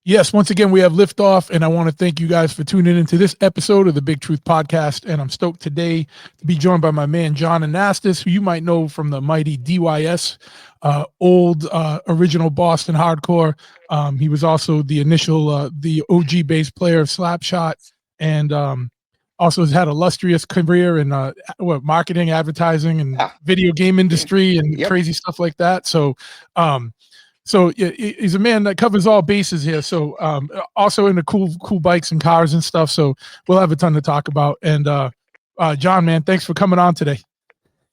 Yes, once again, we have liftoff, and I want to thank you guys for tuning into this episode of the Big Truth Podcast. And I'm stoked today to be joined by my man, Jon Anastas, who you might know from the mighty DYS, old original Boston hardcore. He was also the initial, the OG bass player of Slapshot, and also has had an illustrious career in marketing, advertising, and Ah, video game yeah. industry and Yep. crazy stuff like that. So yeah, he's a man that covers all bases here. So also into cool bikes and cars and stuff. So we'll have a ton to talk about. And Jon, man, thanks for coming on today.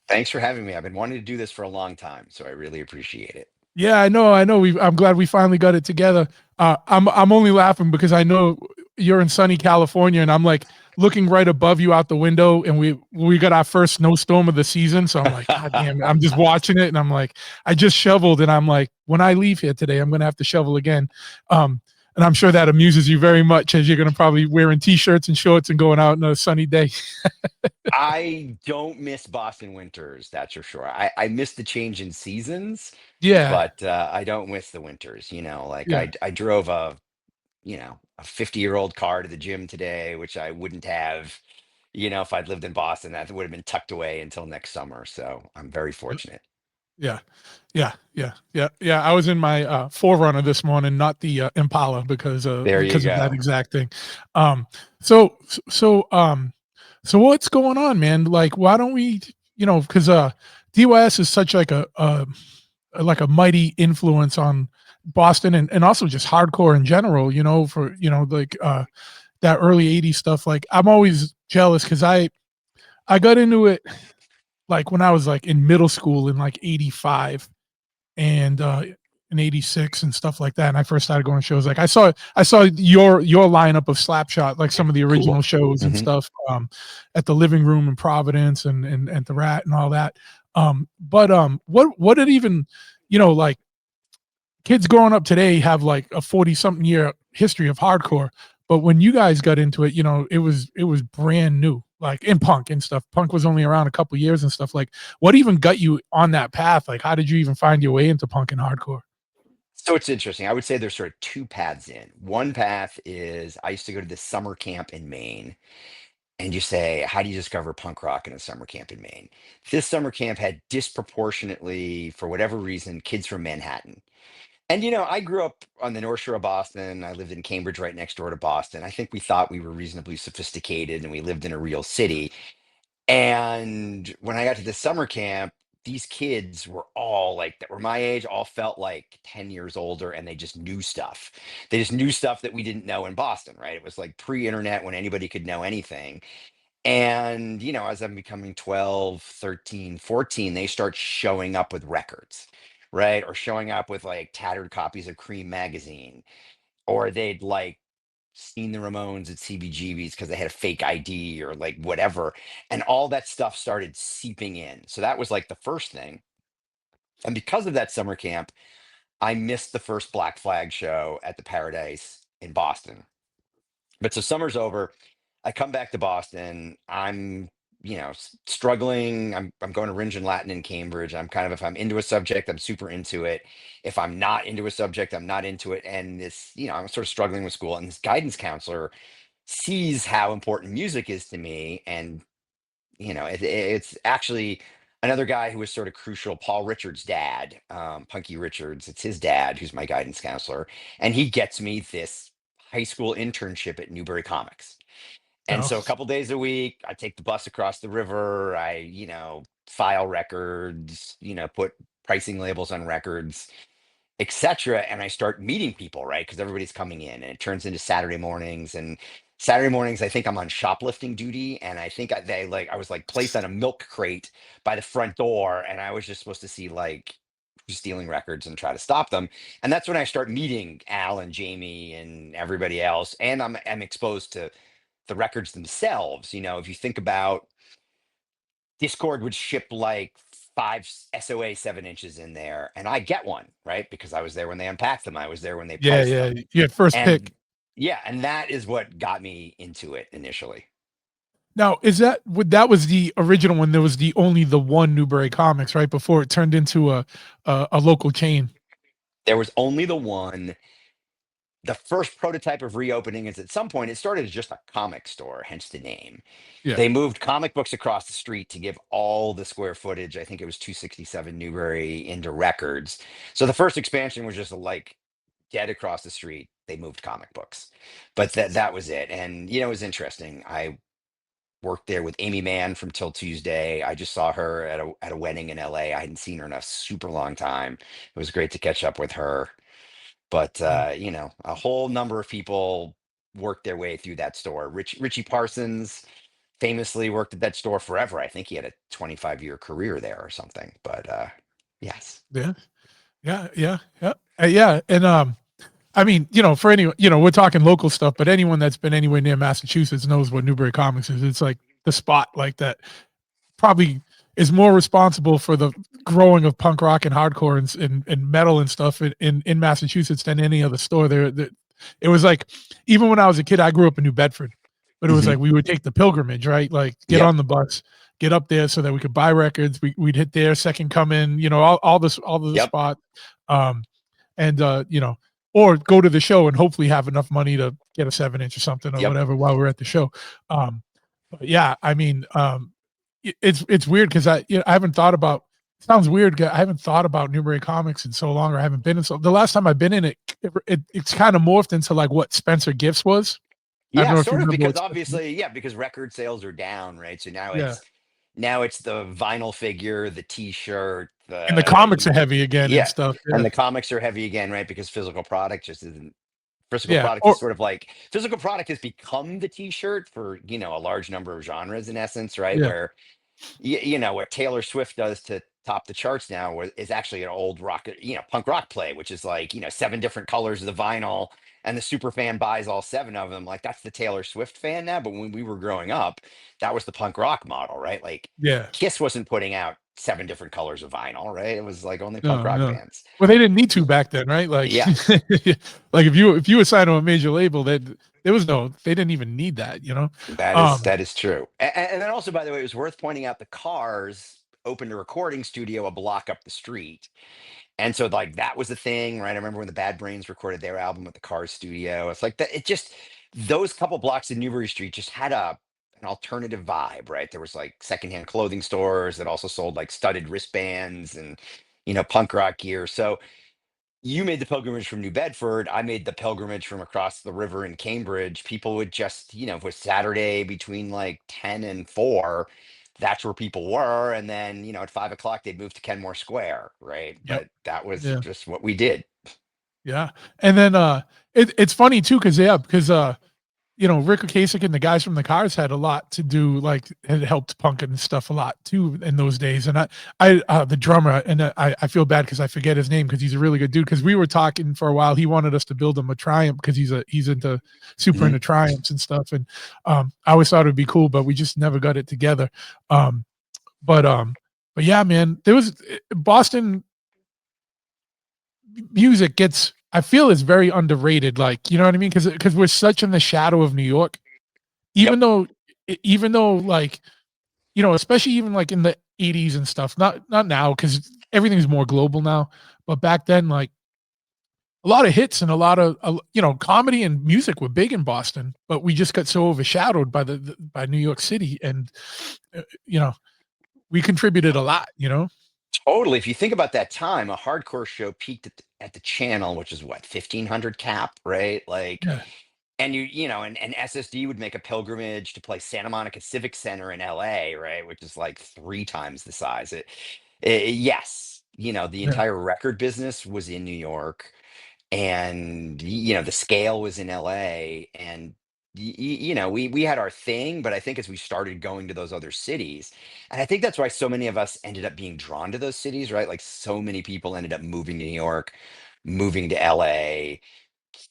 Thanks for having me. I've been wanting to do this for a long time, so I really appreciate it. Yeah, I know. I'm glad we finally got it together. I'm only laughing because I know you're in sunny California, and I'm like looking right above you out the window, and we got our first snowstorm of the season. So I'm like, God damn it! I'm just watching it, and I'm like, I just shoveled, and I'm like, when I leave here today, I'm gonna have to shovel again. And I'm sure that amuses you very much, as you're gonna probably wearing t-shirts and shorts and going out on a sunny day. I don't miss Boston winters, that's for sure. I miss the change in seasons, Yeah, but I don't miss the winters. Like yeah. I drove a 50-year-old car to the gym today, which I wouldn't have, if I'd lived in Boston. That would have been tucked away until next summer. So I'm very fortunate. Yeah, yeah. I was in my Forerunner this morning, not the Impala, There you because of that go. exact thing. Um, so so so what's going on, man? Like, why don't we, because DYS is such like a mighty influence on Boston and also just hardcore in general. For like that early '80s stuff. Like, I'm always jealous because I got into it like when I was like in middle school in like '85 and in '86 and stuff like that. And I first started going to shows. Like I saw your lineup of Slapshot, like some of the original Cool. shows and Hmm. stuff, at the Living Room in Providence and the Rat and all that. But what did even like kids growing up today have like a 40 something year history of hardcore, but when you guys got into it, it was brand new, like in punk and stuff. Punk was only around a couple years and stuff. Like, what even got you on that path? Like, how did you even find your way into punk and hardcore? So it's interesting. I would say there's sort of two paths in. One path is I used to go to this summer camp in Maine. And you say, how do you discover punk rock in a summer camp in Maine? This summer camp had disproportionately, for whatever reason, kids from Manhattan. And I grew up on the North Shore of Boston. I lived in Cambridge right next door to Boston. I think we thought we were reasonably sophisticated and we lived in a real city. And when I got to the summer camp, these kids were all like that were my age, all felt like 10 years older, and they just knew stuff. They just knew stuff that we didn't know in Boston, right? It was like pre-internet when anybody could know anything. And, as I'm becoming 12, 13, 14, they start showing up with records, right? Or showing up with like tattered copies of Cream magazine, or they'd like seen the Ramones at CBGB's because they had a fake ID or like whatever. And all that stuff started seeping in. So that was like the first thing. And because of that summer camp, I missed the first Black Flag show at the Paradise in Boston. But so summer's over. I come back to Boston. I'm, struggling. I'm going to Ringe and Latin in Cambridge. I'm kind of, if I'm into a subject, I'm super into it. If I'm not into a subject, I'm not into it. And this, I'm sort of struggling with school. And this guidance counselor sees how important music is to me. And, it's actually another guy who was sort of crucial, Paul Richards' dad, Punky Richards. It's his dad who's my guidance counselor. And he gets me this high school internship at Newbury Comics. And Oh, so a couple days a week, I take the bus across the river. I, file records, put pricing labels on records, etc. And I start meeting people, right? Because everybody's coming in, and it turns into Saturday mornings. And Saturday mornings, I think I'm on shoplifting duty, and I think I was like placed on a milk crate by the front door, and I was just supposed to see like who's stealing records and try to stop them. And that's when I start meeting Al and Jamie and everybody else, and I'm exposed to the records themselves. If you think about Discord would ship like five SOA 7 inches in there, and I get one, right? Because I was there when they unpacked them. I was there when they yeah, priced yeah. them. You had first And pick. yeah, and that is what got me into it initially. Now, that was the original when there was the one Newbury Comics, right? Before it turned into a local chain. There was only the one. the first prototype of reopening is at some point it started as just a comic store, hence the name. Yeah. They moved comic books across the street to give all the square footage, I think it was 267 Newbury, into records. So the first expansion was just like dead across the street. They moved comic books, but that was it. And you know, it was interesting. I worked there with Amy Mann from Till Tuesday. I just saw her at a wedding in LA. I hadn't seen her in a super long time. It was great to catch up with her. But Yeah. you know, a whole number of people worked their way through that store. Richie Parsons famously worked at that store forever. I think he had a 25-year career there or something. But yes. Yeah. Yeah. Yeah. Yeah. Yeah. And I mean, for anyone, we're talking local stuff, but anyone that's been anywhere near Massachusetts knows what Newbury Comics is. It's like the spot like that probably is more responsible for the growing of punk rock and hardcore and metal and stuff in Massachusetts than any other store there. It was like, even when I was a kid, I grew up in New Bedford, but it was Hmm. like we would take the pilgrimage, right? Like get Yep. on the bus, get up there so that we could buy records. We'd hit there, Second Coming, all the Yep. spot. Um, and or go to the show and hopefully have enough money to get a 7-inch or something or Yep. whatever while we're at the show. But yeah, I mean, it's weird because I haven't thought about. Sounds weird. I haven't thought about Newbury Comics in so long, or I haven't been in so. The last time I've been in it's kind of morphed into like what Spencer Gifts was. I don't Yeah, know if you sort of, remember because what Spencer. obviously, yeah, because record sales are down, right? So Yeah, now it's the vinyl figure, the t-shirt, and the comics are heavy again and yeah, stuff. and Yeah, the comics are heavy again, right? Because physical yeah, product is or sort of like physical product has become the t-shirt for, you know, a large number of genres in essence, right? yeah, Where you know what Taylor Swift does to top the charts now is actually an old rock, you know, punk rock play, which is like, you know, 7 different colors of the vinyl, and the super fan buys all 7 of them. Like that's the Taylor Swift fan now. But when we were growing up, that was the punk rock model, right? Like yeah. Kiss wasn't putting out 7 different colors of vinyl, right? It was like only punk No, rock no. bands. Well, they didn't need to back then, right? Like, Yeah, like if you were signed to a major label, that there was no, they didn't even need that, you know. Um, that is true. And then also, by the way, it was worth pointing out the Cars opened a recording studio a block up the street. And so like that was the thing, right? I remember when the Bad Brains recorded their album at the Cars studio. It's like that, it just, those couple blocks in Newbury Street just had an alternative vibe, right? There was like secondhand clothing stores that also sold like studded wristbands and, you know, punk rock gear. So you made the pilgrimage from New Bedford. I made the pilgrimage from across the river in Cambridge. People would just, you know, if it was Saturday between like 10 and 4, that's where people were. And then, you know, at 5 o'clock, they'd move to Kenmore Square, right? yep. But that was Yeah. just what we did. Yeah. And then it's funny too, because Rick Ocasek and the guys from the Cars had a lot to do, like had helped punk and stuff a lot too in those days. And I the drummer, and I feel bad because I forget his name because he's a really good dude. Because we were talking for a while, he wanted us to build him a Triumph because he's super Mhm. into Triumphs and stuff. And I always thought it'd be cool, but we just never got it together. Um, but but yeah, man, there was Boston music gets. I feel is very underrated. Like, you know what I mean? Because we're such in the shadow of New York, Yep. even though like, especially even like in the 80s and stuff, not now because everything's more global now, but back then, like a lot of hits and a lot of comedy and music were big in Boston, but we just got so overshadowed by by New York City, and uh, you know we contributed a lot. Totally. If you think about that time, a hardcore show peaked at the channel, which is what, 1500 cap, right? Like, Yeah, and you know, and SSD would make a pilgrimage to play Santa Monica Civic Center in LA, right? Which is like 3 times the size. Yes, you know, the yeah, entire record business was in New York, and you know, the scale was in LA, and you know, we had our thing. But I think as we started going to those other cities, and I think that's why so many of us ended up being drawn to those cities, right? Like so many people ended up moving to New York, moving to LA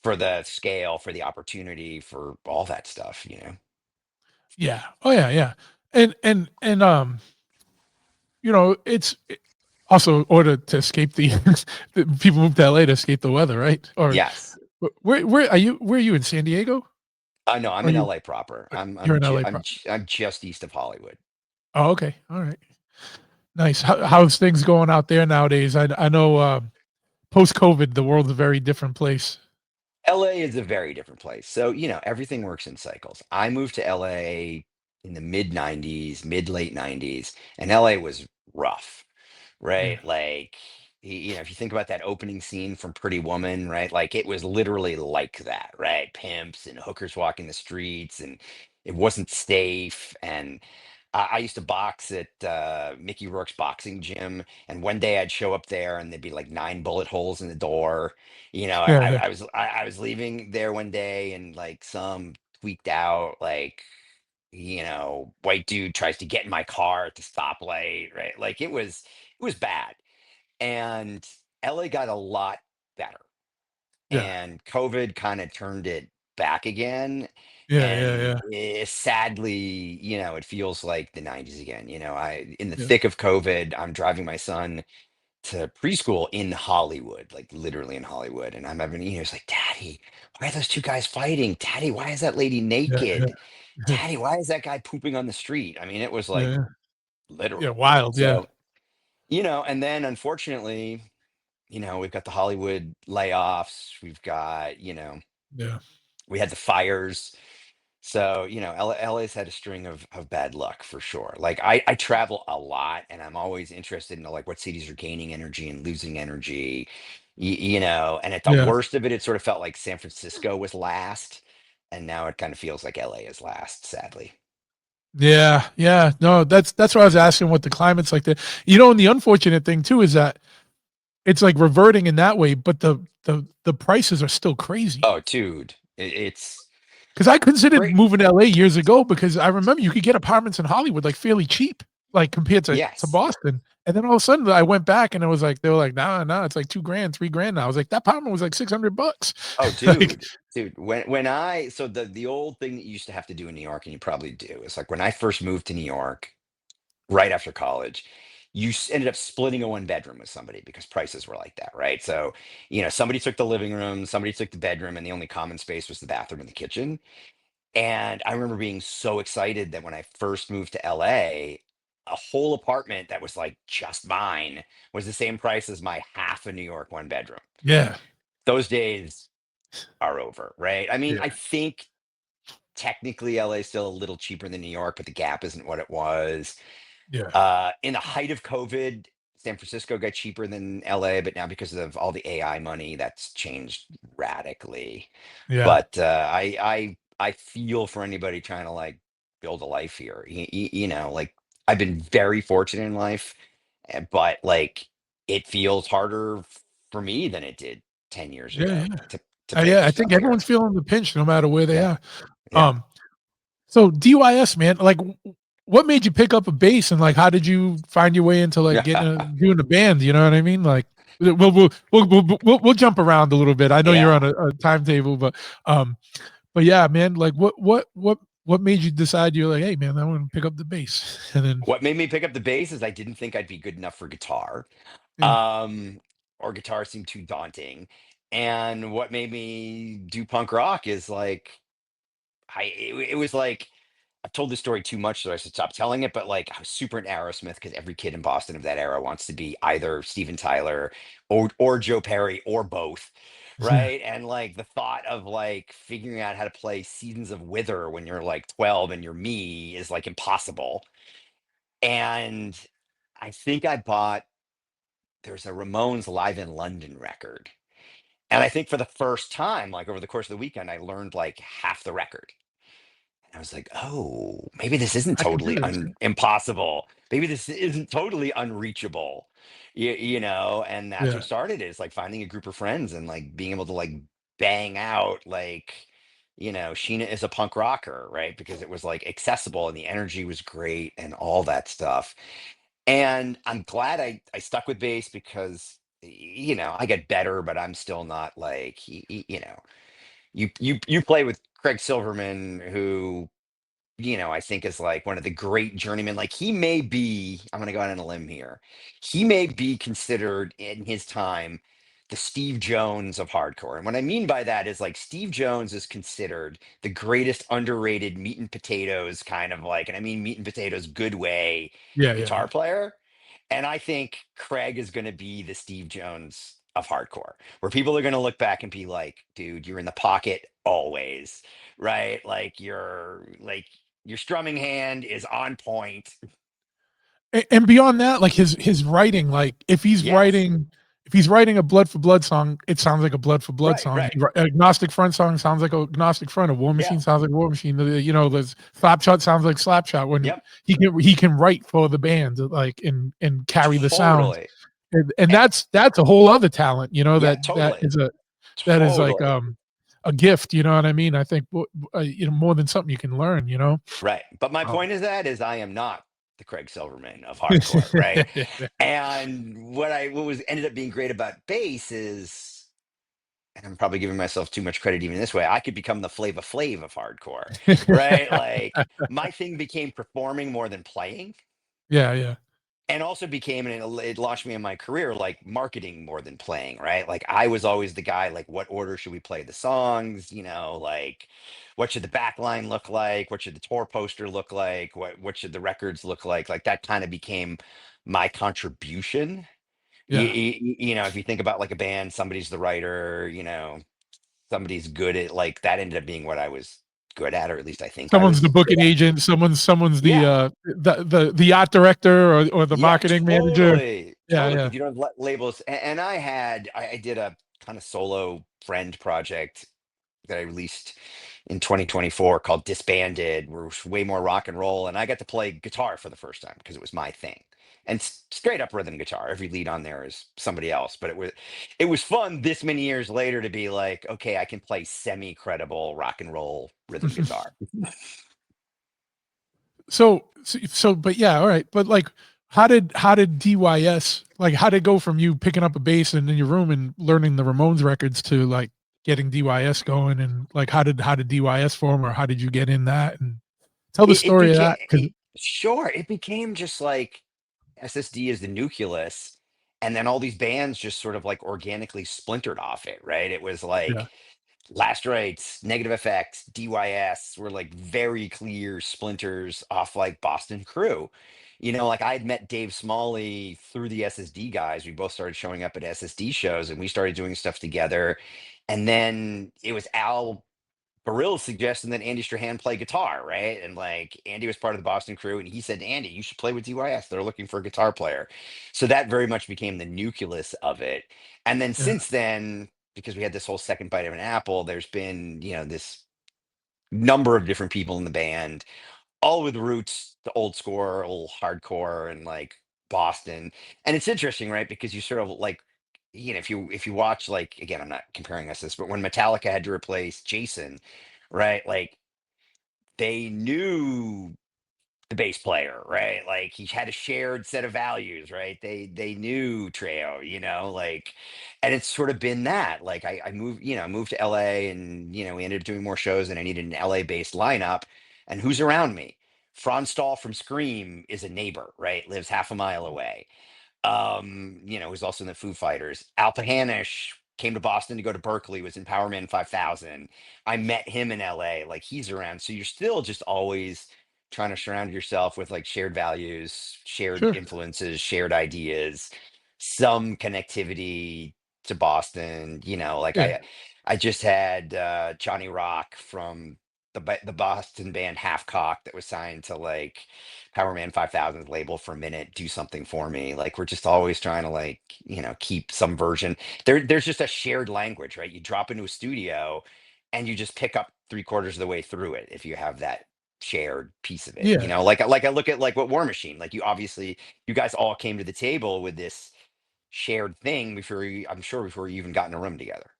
for the scale, for the opportunity, for all that stuff, you know? yeah. Oh yeah, yeah. And it's also order to escape the, the people move to LA to escape the weather, right? Or Yes. where are you? Where are you in San Diego? No, I'm Or in you LA proper. you're in LA proper? I'm just east of Hollywood. Oh, okay. All right. Nice. How's things going out there nowadays? I know post COVID the world's a very different place. LA is a very different place. So, everything works in cycles. I moved to LA in the mid 90s, mid late 90s, and LA was rough, Yeah, right? Like, if you think about that opening scene from Pretty Woman, right? Like, it was literally like that, right? Pimps and hookers walking the streets, and it wasn't safe. And I used to box at Mickey Rourke's boxing gym, and one day I'd show up there, and there'd be like 9 bullet holes in the door. yeah, yeah, I was leaving there one day, and like some tweaked out like white dude tries to get in my car at the stoplight, right? Like it was bad, and LA got a lot better, yeah, and COVID kind of turned it back again. yeah, yeah, And yeah, sadly, it feels like the 90s again. I in the yeah, thick of COVID, I'm driving my son to preschool in Hollywood, like literally in Hollywood. And I'm having, it's like, Daddy, why are those two guys fighting? Daddy, why is that lady yeah, naked? yeah, Daddy, why is that guy pooping on the street? I mean, it was like yeah, yeah, literal. wild, yeah, So, and then unfortunately, we've got the Hollywood layoffs. We've got, yeah, we had the fires. So, LA's had a string of bad luck for sure. Like I travel a lot, and I'm always interested in like what cities are gaining energy and losing energy. And at the yeah, worst of it, it sort of felt like San Francisco was last. And now it kind of feels like LA is last, sadly. yeah, yeah. No, that's why I was asking what the climate's like there. And the unfortunate thing too is that it's like reverting in that way, but the prices are still crazy. Oh, dude, it's Because I considered great. moving to LA years ago because I remember you could get apartments in Hollywood like fairly cheap, like compared to Yes. Boston. And then all of a sudden I went back and it was like they were like, nah, nah, it's like 2 grand, 3 grand now. I was like, that apartment was like $600. Oh, Like, dude, when I so the old thing that you used to have to do in New York, and you probably do, is like when I first moved to New York right after college, ended up splitting a one bedroom with somebody because prices were like that, right? So, somebody took the living room, somebody took the bedroom, and the only common space was the bathroom and the kitchen. And I remember being so excited that when I first moved to LA, a whole apartment that was like just mine was the same price as my half a New York one bedroom. yeah, Those days are over, right? I mean, yeah, I think technically LA is still a little cheaper than New York, but the gap isn't what it was. yeah, In the height of COVID, San Francisco got cheaper than LA, but now because of all the AI money, that's changed radically. yeah, But I feel for anybody trying to like build a life here. Like I've been very fortunate in life, but like it feels harder for me than it did 10 years yeah, ago yeah. to pay Yeah, for I think stuff here. everyone's feeling the pinch no matter where they Yeah, are. yeah, Um, so DYS, man, like what made you pick up a bass and like how did you find your way into like getting yeah, doing a band? You know what I mean? Like we'll jump around a little bit. I know you're on yeah. a timetable, um, but yeah, man, like what made you decide you're like, hey man, I want to pick up the bass, and then What made me pick up the bass is I didn't think I'd be good enough for guitar. yeah, Um, or guitar seemed too daunting. And what made me do punk rock is like it was like I've told this story too much, so I should stop telling it. But like, I was super into Aerosmith because every kid in Boston of that era wants to be either Steven Tyler or Joe Perry or both, right? And like the thought of like figuring out how to play Seasons of Wither when you're like 12 and you're me is like impossible. And I think I bought there's a Ramones Live in London record. And I think for the first time, like over the course of the weekend, I learned like half the record. And I was like, oh, maybe this isn't I can do totally this. impossible. Maybe this isn't totally unreachable. And that's Yeah, what started it. It's like finding a group of friends and like being able to like bang out like, Sheena is a punk rocker, right? Because it was like accessible and the energy was great and all that stuff. And I'm glad I stuck with bass because I get better, but I'm still not like you play with Craig Silverman, who I think is like one of the great journeymen. Like he may be, I'm gonna go out on a limb here. He may be considered in his time the Steve Jones of hardcore. And what I mean by that is like Steve Jones is considered the greatest underrated meat and potatoes kind of like, and I mean meat and potatoes good way yeah, yeah, guitar player. And I think Craig is gonna be the Steve Jones of hardcore, where people are going to look back and be like, dude, you're in the pocket always, right? Like your strumming hand is on point. And beyond that, like his writing, like Yes. if he's writing a Blood for Blood song, it sounds like a Blood for Blood Right, song. right. Agnostic Front song sounds like a Agnostic Front. A War Yeah. Machine sounds like War Machine. You know, the Slapshot sounds like Slapshot. When Yep. he can write for the band, like and carry the sounds, Totally. and Eh, that's a whole other talent. You know yeah, that totally. is like Totally. a gift. You know what I mean? I think you know, more than something you can learn. You know. Right. But my Um, point is I am not the Craig Silverman of hardcore, right? And what was ended up being great about bass is, and I'm probably giving myself too much credit even this way, I could become the Flava Flav of hardcore, right? Like my thing became performing more than playing. yeah, yeah. And also became, and it launched me in my career, like marketing more than playing, right? Like I was always the guy, like, what order should we play the songs? You know, like what should the back line look like? What should the tour poster look like? What should the records look like? Like that kind of became my contribution. Yeah. You know, if you think about like a band, somebody's the writer, you know, somebody's good at, like, that ended up being what I was good at, or at least I think I Someone's the was good booking at. agent, someone's Yeah. the art director or the Yeah, marketing manager. totally, Yeah, totally. yeah, Because you don't have labels. And I did a kind of solo friend project that I released in 2024 called Disbanded, where it was way more rock and roll, and I got to play guitar for the first time because it was my thing. And straight up rhythm guitar. Every lead on there is somebody else, but it was fun this many years later to be like, okay, I can play semi credible rock and roll rhythm yeah. guitar. But yeah, all right. But like, how did DYS, like, how did it go from you picking up a bass and in your room and learning the Ramones records to like getting DYS going, and like how did DYS form, or how did you get in that, and tell the It story of became that? Because sure, it became just like SSD is the nucleus, and then all these bands just sort of like organically splintered off it, right? It was yeah, like Last Rites, Negative FX, DYS were like very clear splinters off like Boston Crew. You know, like I had met Dave Smalley through the SSD guys. We both started showing up at SSD shows and we started doing stuff together. And then it was Al Barill's suggesting that Andy Strahan play guitar, right? And like Andy was part of the Boston Crew, and he said to Andy, "You should play with DYS. They're looking for a guitar player." So that very much became the nucleus of it. And then yeah, since then, because we had this whole second bite of an apple, there's been, you know, this number of different people in the band, all with roots to old school, hardcore, and like Boston. And it's interesting, right? Because you sort of like, you know, if you watch, like, again, I'm not comparing us to this, but when Metallica had to replace Jason, right? Like they knew the bass player, right? Like he had a shared set of values, right? They knew Treo, you know, like, and it's sort of been that. Like I moved, you know, moved to LA, and you know, we ended up doing more shows, and I needed an LA based lineup. And who's around me? Franz Stahl from Scream is a neighbor, right? Lives half a mile away. You know, who's also in the Foo Fighters. Al Pahanish came to Boston to go to Berkeley, was in Power Man 5000. I met him in LA, like he's around. So you're still just always trying to surround yourself with like shared values, shared sure, influences, shared ideas, some connectivity to Boston. You know, like yeah, I just had Johnny Rock from the Boston band Half Cock that was signed to like Power Man 5000's label for a minute, do something for me. Like we're just always trying to, like, you know, keep some version. There's just a shared language, right? You drop into a studio and you just pick up three-quarters of the way through it if you have that shared piece of it. You yeah. know, like I look at like what War Machine, like you guys all came to the table with this shared thing I'm sure before you even got in a room together.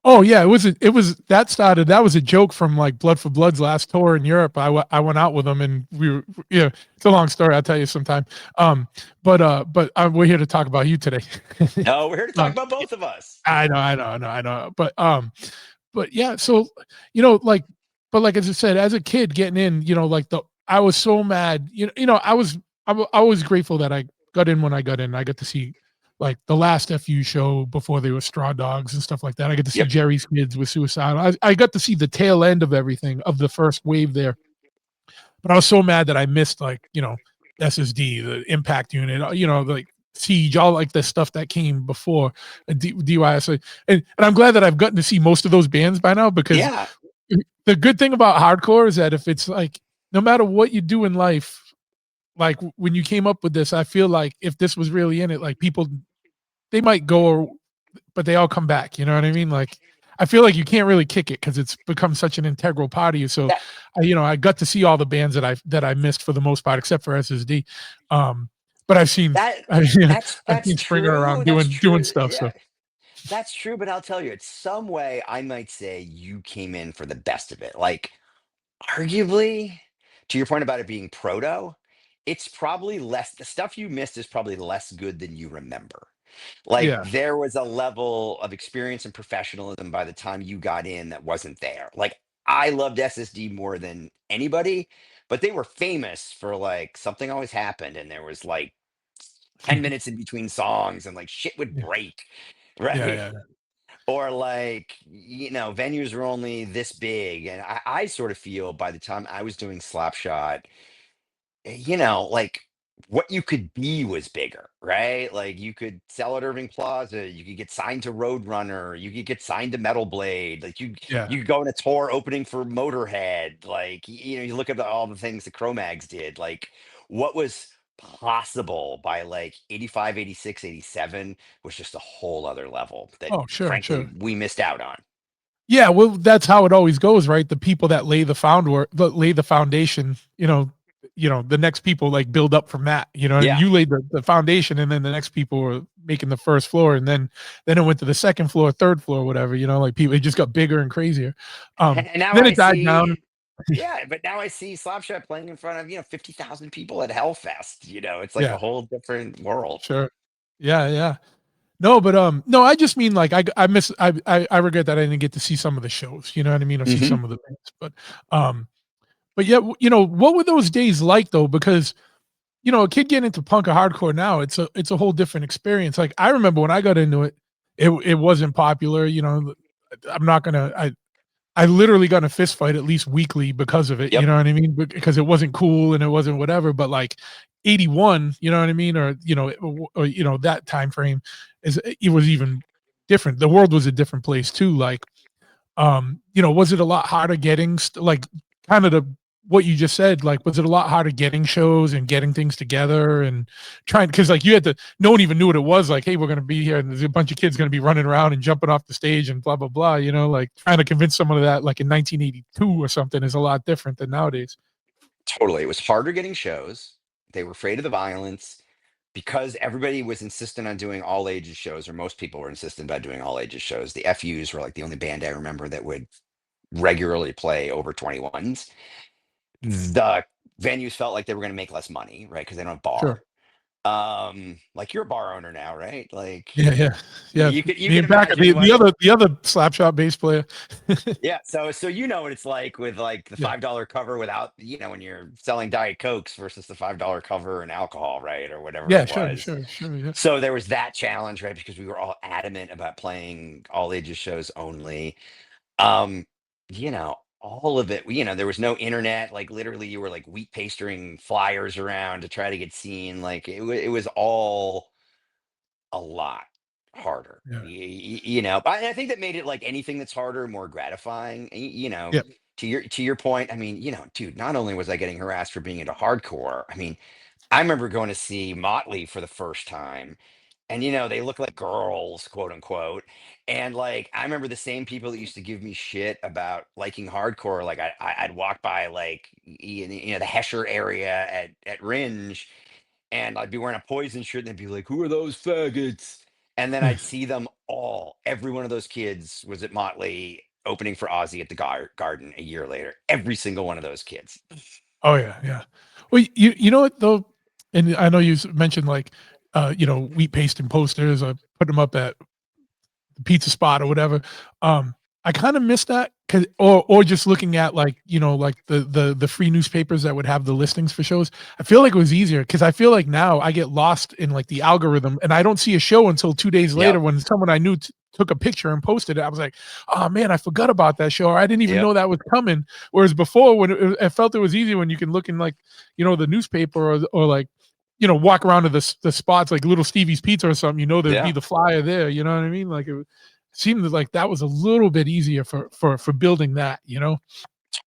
Oh yeah, it was that started. That was a joke from like Blood for Blood's last tour in Europe. I went out with them, and we were, yeah. It's a long story. I'll tell you sometime. We're here to talk about you today. No, we're here to talk uh, about both of us. I know. But yeah. So you know, like, but like as I said, as a kid getting in, you know, like I was so mad. You know, I was grateful that I got in when I got in. I got to see like the last FU show before they were Straw Dogs and stuff like that. I got to see Yep. Jerry's Kids with Suicidal. I got to see the tail end of everything of the first wave there. But I was so mad that I missed, like, you know, SSD, the Impact Unit, you know, like Siege, all like the stuff that came before DYS. And I'm glad that I've gotten to see most of those bands by now, because Yeah, the good thing about hardcore is that if it's like, no matter what you do in life, like when you came up with this, I feel like if this was really in it, like people, they might go, but they all come back. You know what I mean? Like, I feel like you can't really kick it because it's become such an integral part of you. So, that I got to see all the bands that I missed for the most part, except for SSD. But I've seen, that I've that's seen Springer true. around That's doing true. stuff. Yeah, So that's true. But I'll tell you, it's some way I might say you came in for the best of it. Like, arguably, to your point about it being proto, it's probably less, the stuff you missed is probably less good than you remember. Like, yeah, there was a level of experience and professionalism by the time you got in that wasn't there. Like, I loved SSD more than anybody, but they were famous for like something always happened and there was like 10 minutes in between songs and like shit would yeah, break, yeah, right? yeah. Or like, venues were only this big. And I sort of feel by the time I was doing Slapshot, like what you could be was bigger, right? Like you could sell at Irving Plaza, you could get signed to Roadrunner, you could get signed to Metal Blade, like Yeah. you could go on a tour opening for Motorhead, like you look at all the things the Cro-Mags did, like what was possible by like 85, 86, 87 was just a whole other level that Oh, sure, frankly sure. we missed out on. Yeah, well, that's how it always goes, right? The people that lay the foundation, the next people like build up from that, and Yeah. you laid the foundation, and then the next people were making the first floor, and then it went to the second floor, third floor, whatever, like people, it just got bigger and crazier. And now Then I it died down. see, yeah, but now I see Slapshot playing in front of, 50,000 people at Hellfest. It's like a Yeah, whole different world. sure. Yeah, yeah. No, but no, I just mean like I miss I regret that I didn't get to see some of the shows, you know what I mean, or see Hmm. some of the bands, um but yeah, what were those days like though? Because a kid getting into punk or hardcore now, it's a whole different experience. Like I remember when I got into it, it wasn't popular. I'm not gonna. I literally got in a fist fight at least weekly because of it. You Yep, know what I mean? Because it wasn't cool and it wasn't whatever. But like 81, you know what I mean, or that time frame it was even different. The world was a different place too. Like was it a lot harder getting like kind of what you just said, like was it a lot harder getting shows and getting things together and trying, because like you had to, no one even knew what it was, like, hey, we're going to be here and there's a bunch of kids going to be running around and jumping off the stage and blah blah blah, like trying to convince someone of that like in 1982 or something is a lot different than nowadays. totally. It was harder getting shows. They were afraid of the violence because everybody was insistent on doing all ages shows, or most people were insistent about doing all ages shows. The FUs were like the only band I remember that would regularly play over 21s. The venues felt like they were going to make less money, right? Because they don't have bar. Sure. Like you're a bar owner now, right? Like Yeah, yeah, yeah. you Me can and Packer, imagine what. the other Slapshot bass player. Yeah, so you know what it's like with like the Yeah, $5 cover without, when you're selling Diet Cokes versus the $5 cover and alcohol, right? Or whatever yeah, it sure, was. sure, sure, yeah, So there was that challenge, right? Because we were all adamant about playing all ages shows only. Um, all of it, there was no internet, like literally you were like wheat pastering flyers around to try to get seen. Like it was all a lot harder. yeah, But I think that made it like anything that's harder more gratifying. yeah. To your point, I mean, dude, not only was I getting harassed for being into hardcore, I mean, I remember going to see Motley for the first time, and they look like girls, quote unquote. And like I remember the same people that used to give me shit about liking hardcore. Like I'd walk by like the Hesher area at Ringe, and I'd be wearing a Poison shirt, and they'd be like, "Who are those faggots?" And then I'd see them all. Every one of those kids was at Motley opening for Ozzy at the Garden a year later. Every single one of those kids. Oh yeah, yeah. Well, you know what though, and I know you mentioned like, wheat paste and posters. I put them up at the pizza spot or whatever. I kind of miss that, cause or just looking at like like the free newspapers that would have the listings for shows. I feel like it was easier because I feel like now I get lost in like the algorithm and I don't see a show until 2 days later Yep. when someone I knew took a picture and posted it. I was like, oh man, I forgot about that show, or I didn't even Yep. know that was coming. Whereas before, when I felt it was easy when you can look in like the newspaper or like walk around to the spots like Little Stevie's Pizza or something, there'd be Yeah. the flyer there. You know what I mean? Like it seemed like that was a little bit easier for building that.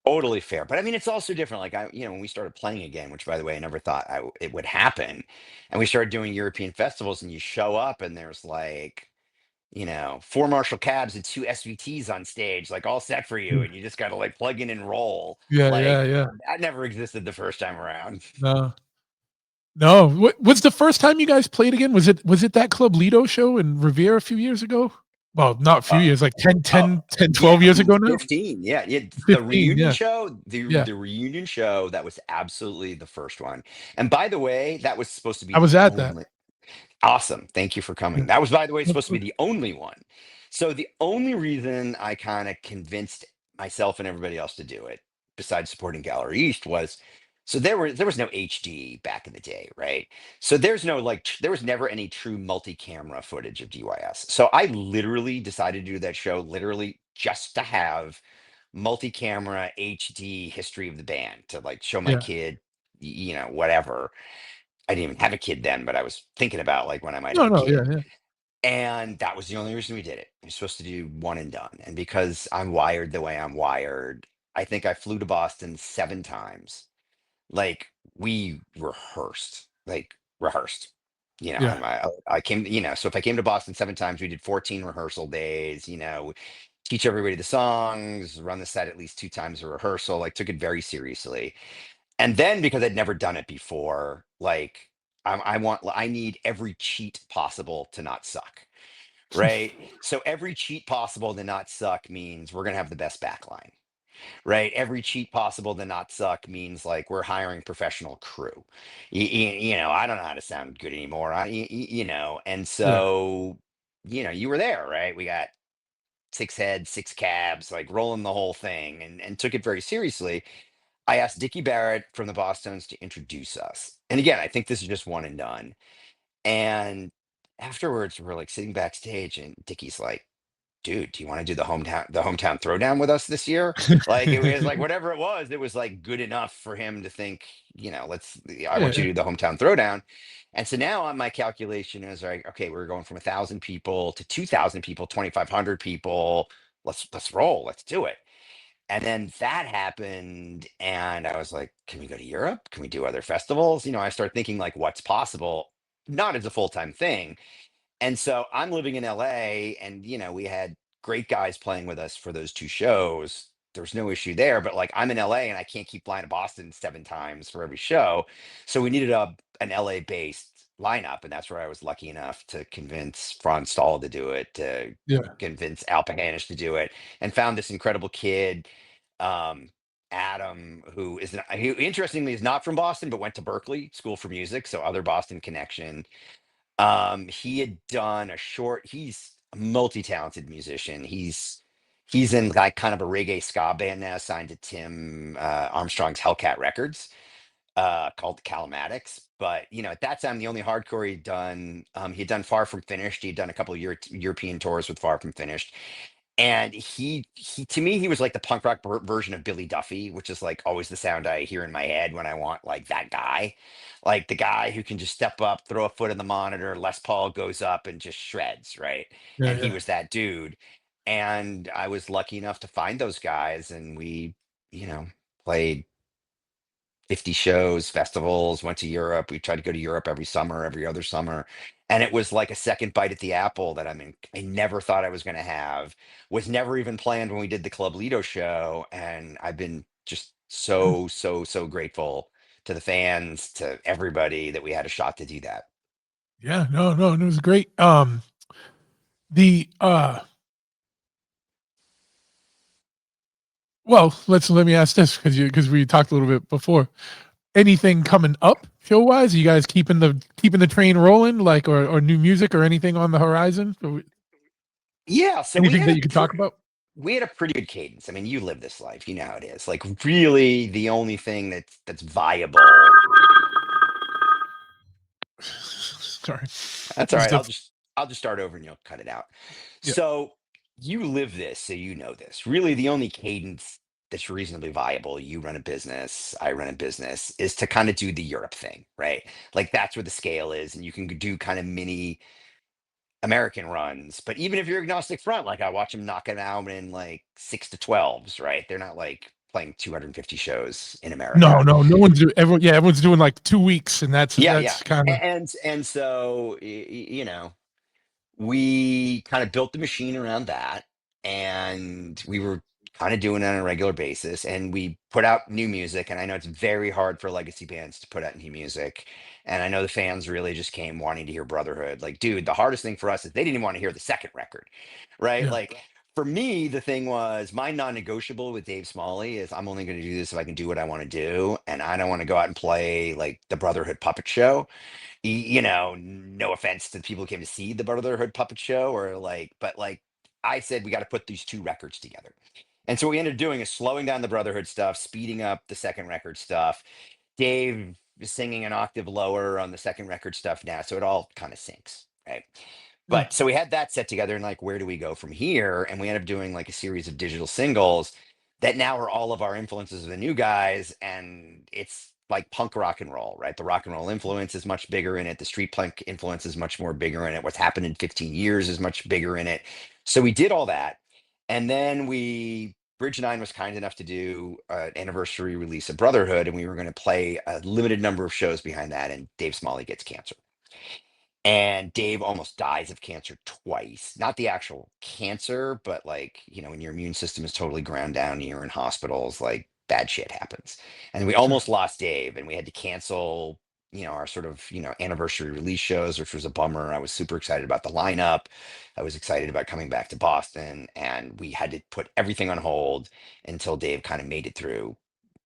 Totally fair. But I mean, it's also different. Like when we started playing again, which by the way, I never thought it would happen. And we started doing European festivals and you show up and there's like, four Marshall cabs and two SVTs on stage, like all set for you. And you just got to like plug in and roll. Yeah, yeah, Like yeah. that never existed the first time around. No, no. What was the first time you guys played again? Was it that Club Lido show in Revere a few years ago? Well, not a few Uh, years, like 10, oh, 10, 10, yeah, 12 years ago now. 15. Yeah, it's the 15. reunion Yeah, show. The yeah. the reunion show that was absolutely the first one. And by the way, that was supposed to be I was the at that. only. Awesome. Thank you for Yeah, coming. That was, by the way, of supposed to be course. the only one. So the only reason I kind of convinced myself and everybody else to do it, besides supporting Gallery East, was so there was no HD back in the day, right? So there's no like there was never any true multi-camera footage of DYS. So I literally decided to do that show literally just to have multi-camera HD history of the band to like show my Yeah. kid, whatever. I didn't even have a kid then, but I was thinking about like when I might have No, a no. Yeah, kid. yeah, And that was the only reason we did it. We're supposed to do one and done. And because I'm wired the way I'm wired, I think I flew to Boston 7 times. Like we rehearsed, like rehearsed. yeah. I came, so if I came to Boston 7 times, we did 14 rehearsal days, teach everybody the songs, run the set at least 2 times a rehearsal, like took it very seriously. And then because I'd never done it before, like I need every cheat possible to not suck, right? So every cheat possible to not suck means we're gonna have the best backline, right? Every cheat possible to not suck means like we're hiring professional crew. I don't know how to sound good anymore. And Yeah. so you were there, right? We got six heads, six cabs, like rolling the whole thing, and took it very seriously. I asked Dickie Barrett from the Boston's to introduce us. And again, I think this is just one and done. And afterwards, we're like sitting backstage, and Dickie's like, dude, do you want to do the hometown throwdown with us this year? Like it was like whatever it was like good enough for him to think, I Yeah, want you yeah. to do the hometown throwdown. And so now on my calculation is like, okay, we're going from 1,000 people to 2,000 people, 2,500 people. Let's roll. Let's do it. And then that happened, and I was like, "Can we go to Europe? Can we do other festivals?" I start thinking like, what's possible, not as a full-time thing. And so I'm living in LA, and we had great guys playing with us for those two shows. There's no issue there, but like I'm in LA and I can't keep flying to Boston 7 times for every show. So we needed an LA based lineup, and that's where I was lucky enough to convince Franz Stahl to do it, to Yeah. convince Al Paganish to do it, and found this incredible kid, um, Adam, who interestingly is not from Boston, but went to Berkeley School for Music, so other Boston connection. He had done a short. He's a multi-talented musician. He's in like kind of a reggae ska band now, signed to Tim Armstrong's Hellcat Records, called the Calamatics. But at that time, the only hardcore he'd done Far From Finished. He'd done a couple of European tours with Far From Finished, and he to me he was like the punk rock version of Billy Duffy, which is like always the sound I hear in my head when I want like that guy, like the guy who can just step up, throw a foot in the monitor, Les Paul goes up and just shreds, right? Yeah, And he yeah. was that dude. And I was lucky enough to find those guys, and we you know played 50 shows, festivals, went to Europe. We tried to go to Europe every summer, every other summer. And it was like a second bite at the apple that I never thought I was going to have, was never even planned when we did the Club Lido show. And I've been just so, so, so grateful to the fans, to everybody that we had a shot to do that. Yeah. No, no, it was great. The well, let me ask this because we talked a little bit before. Anything coming up show wise? Are you guys keeping the train rolling, like or new music or anything on the horizon? Yeah. So Anything that you could talk about? we had a pretty good cadence. I mean, you live this life, you know how it is. Like really the only thing that's viable. Sorry, That's all just right. a, I'll just start over and you'll cut it out. yeah, So you live this, so you know this. Really, the only cadence that's reasonably viable, you run a business, I run a business, is to kind of do the Europe thing, right? Like that's where the scale is, and you can do kind of mini American runs. But even if you're agnostic front, like I watch them knocking out in like 6 to 12s, right? They're not like playing 250 shows in No, America. no, no one's doing. Everyone's doing like 2 weeks, and Yeah, yeah. that's kind of And so we kind of built the machine around that, and we were kind of doing it on a regular basis, and we put out new music. And I know it's very hard for legacy bands to put out new music, and I know the fans really just came wanting to hear Brotherhood. Like, dude, the hardest thing for us is they didn't even want to hear the second record, right? yeah, Like, for me, the thing was my non-negotiable with Dave Smalley is I'm only going to do this if I can do what I want to do, and I don't want to go out and play like the Brotherhood puppet show. No offense to the people who came to see the Brotherhood puppet show, or like, but like I said, we got to put these two records together. And so what we ended up doing is slowing down the Brotherhood stuff, speeding up the second record stuff. Dave is singing an octave lower on the second record stuff now, so it all kind of syncs, right? yeah, But so we had that set together, and like, where do we go from here? And we ended up doing like a series of digital singles that now are all of our influences of the new guys, and it's like punk rock and roll, right? The rock and roll influence is much bigger in it. The street punk influence is much more bigger in it. What's happened in 15 years is much bigger in it. So we did all that, and then Bridge Nine was kind enough to do an anniversary release of Brotherhood, and we were going to play a limited number of shows behind that. And Dave Smalley gets cancer. And Dave almost dies of cancer twice. Not the actual cancer, but like, when your immune system is totally ground down and you're in hospitals, like bad shit happens. And we sure, almost lost Dave, and we had to cancel, our sort of, anniversary release shows, which was a bummer. I was super excited about the lineup. I was excited about coming back to Boston, and we had to put everything on hold until Dave kind of made it through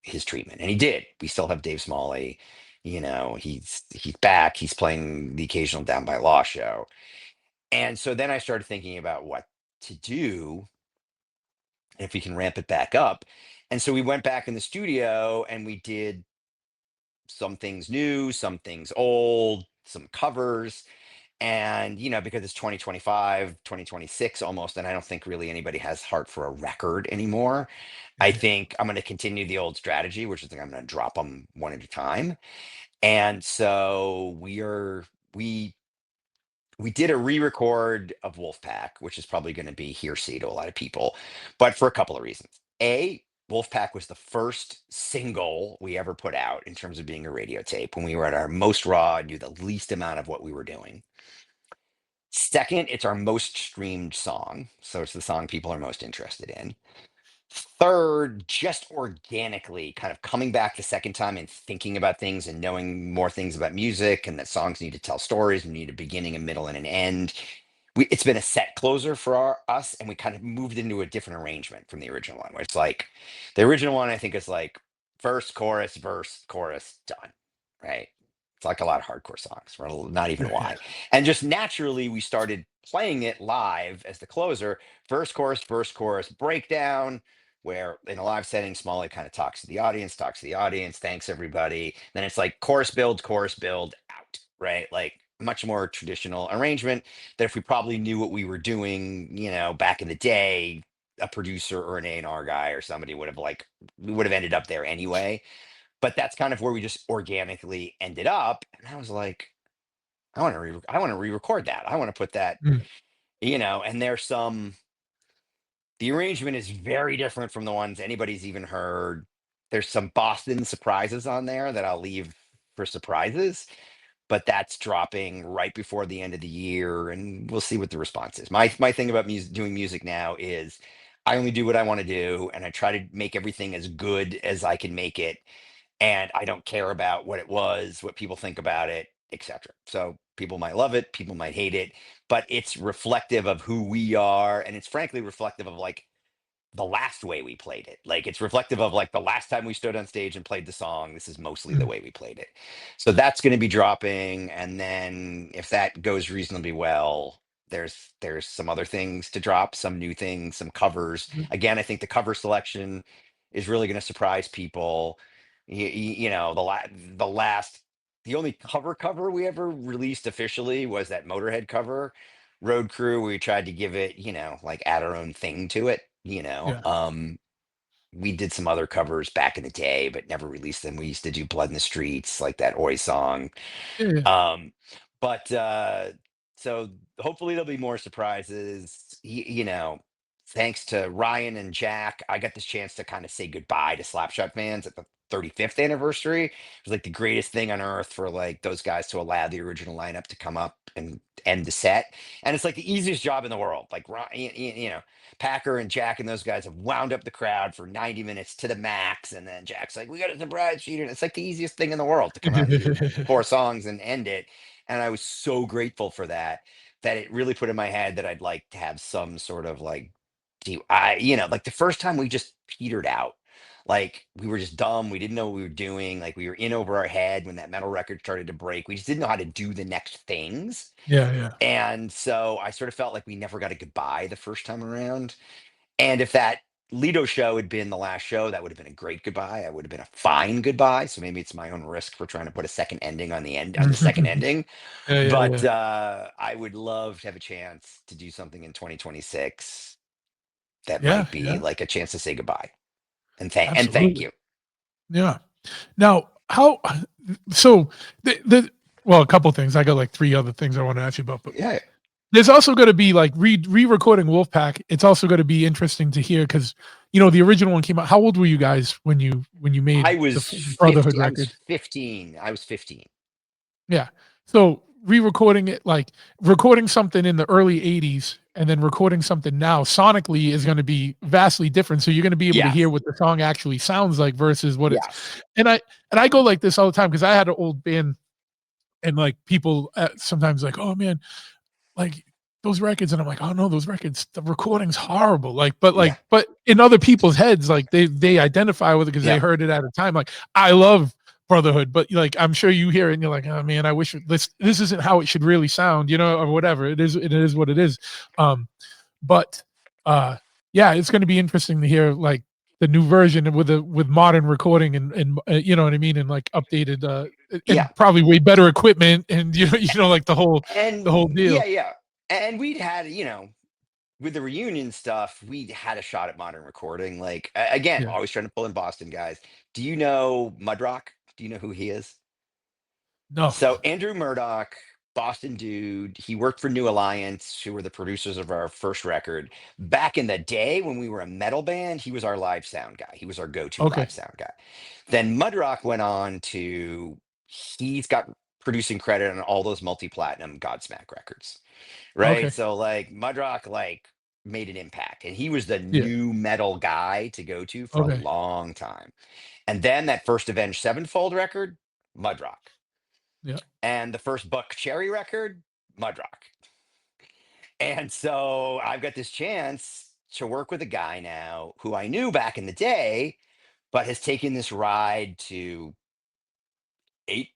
his treatment. And he did. We still have Dave Smalley. He's back. He's playing the occasional Down by Law show. And so then I started thinking about what to do if we can ramp it back up. And so we went back in the studio and we did some things new, some things old, some covers. And, because it's 2025, 2026 almost, and I don't think really anybody has heart for a record anymore. I yeah, think I'm going to continue the old strategy, which is I'm going to drop them one at a time. And so we did a re-record of Wolfpack, which is probably going to be hearsay to a lot of people, but for a couple of reasons. A, Wolfpack was the first single we ever put out in terms of being a radio tape when we were at our most raw and knew the least amount of what we were doing. Second, it's our most streamed song, so it's the song people are most interested in. Third, just organically kind of coming back the second time and thinking about things and knowing more things about music, and that songs need to tell stories and need a beginning, a middle, and an end. It's been a set closer for us, and we kind of moved into a different arrangement from the original one, where it's like the original one, I think, is like verse, chorus, done, right? It's like a lot of hardcore songs, or not even yeah, yeah, why. And just naturally, we started playing it live as the closer, verse, chorus, breakdown, where in a live setting, Smalley kind of talks to the audience, thanks everybody. Then it's like chorus build, out, right? Like much more traditional arrangement that if we probably knew what we were doing, back in the day, a producer or an A&R guy or somebody we would have ended up there anyway. But that's kind of where we just organically ended up. And I was like, I want to re-record that. I want to put that, mm, and the arrangement is very different from the ones anybody's even heard. There's some Boston surprises on there that I'll leave for surprises, but that's dropping right before the end of the year, and we'll see what the response is. My thing about doing music now is I only do what I want to do, and I try to make everything as good as I can make it, and I don't care about what it was, what people think about it, etc. So people might love it, people might hate it, but it's reflective of who we are, and it's frankly reflective of like the last way we played it. Like it's reflective of like the last time we stood on stage and played the song. This is mostly the mm, way we played it. So that's going to be dropping, and then if that goes reasonably well, there's some other things to drop, some new things, some covers. mm, Again, I think the cover selection is really going to surprise people. The only cover we ever released officially was that Motorhead cover, Road Crew. We tried to give it, like add our own thing to it, yeah. we did some other covers back in the day, but never released them. We used to do Blood in the Streets, like that Oi song. Yeah, yeah, Um, but so hopefully there'll be more surprises. Thanks to Ryan and Jack, I got this chance to kind of say goodbye to Slapshot fans at the 35th anniversary. It was like the greatest thing on earth for like those guys to allow the original lineup to come up and end the set. And it's like the easiest job in the world. Like Packer and Jack and those guys have wound up the crowd for 90 minutes to the max. And then Jack's like, we got a surprise feature. And it's like the easiest thing in the world to come out and do four songs and end it. And I was so grateful for that, that it really put in my head that I'd like to have some sort of like, like the first time we just petered out. Like we were just dumb. We didn't know what we were doing. Like we were in over our head when that metal record started to break. We just didn't know how to do the next things. yeah, yeah. And so I sort of felt like we never got a goodbye the first time around. And if that Lido show had been the last show, that would have been a great goodbye. I would have been a fine goodbye. So maybe it's my own risk for trying to put a second ending on the end on the second ending. Yeah, yeah, But yeah. I would love to have a chance to do something in 2026 that Yeah, might be yeah, like a chance to say goodbye and thank absolutely. you. Yeah. Now, how so the well, a couple things. I got like three other things I want to ask you about, but Yeah, there's also going to be like re-recording Wolfpack. It's also going to be interesting to hear because the original one came out. How old were you guys when you made I the was Brotherhood 50. I was record? 15. I was 15. Yeah. So re-recording it, like recording something in the early 80s and then recording something now sonically is going to be vastly different. So you're going to be able to hear Yes. what the song actually sounds like versus what it's Yes. and I go like this all the time because I had an old band and like people sometimes like, oh man, like those records, and I'm like, oh no, those records, the recording's horrible. Like, Yeah. but in other people's heads, like they identify with it because they Yep. heard it at a time. Like, I love Brotherhood, but like I'm sure you hear it and you're like, oh man, I wish this isn't how it should really sound, or whatever. It is what it is. But yeah, it's going to be interesting to hear like the new version with modern recording and you know what I mean, and like updated Yeah. and probably way better equipment and like the whole And yeah, deal. yeah. And we'd had, with the reunion stuff, we had a shot at modern recording. Like again, Yeah. always trying to pull in Boston guys. Do you know Mudrock? Do you know who he is? No. So Andrew Murdoch, Boston dude, he worked for New Alliance, who were the producers of our first record. Back in the day when we were a metal band, he was our live sound guy. He was our go-to Okay. live sound guy. Then Mudrock went on to, he's got producing credit on all those multi-platinum Godsmack records. Right. Okay. So like Mudrock like made an impact and he was the Yeah. new metal guy to go to for a Okay. long time. And then that first Avenged Sevenfold record, Mudrock. Yeah. And the first Buck Cherry record, Mudrock. And so I've got this chance to work with a guy now who I knew back in the day, but has taken this ride to 8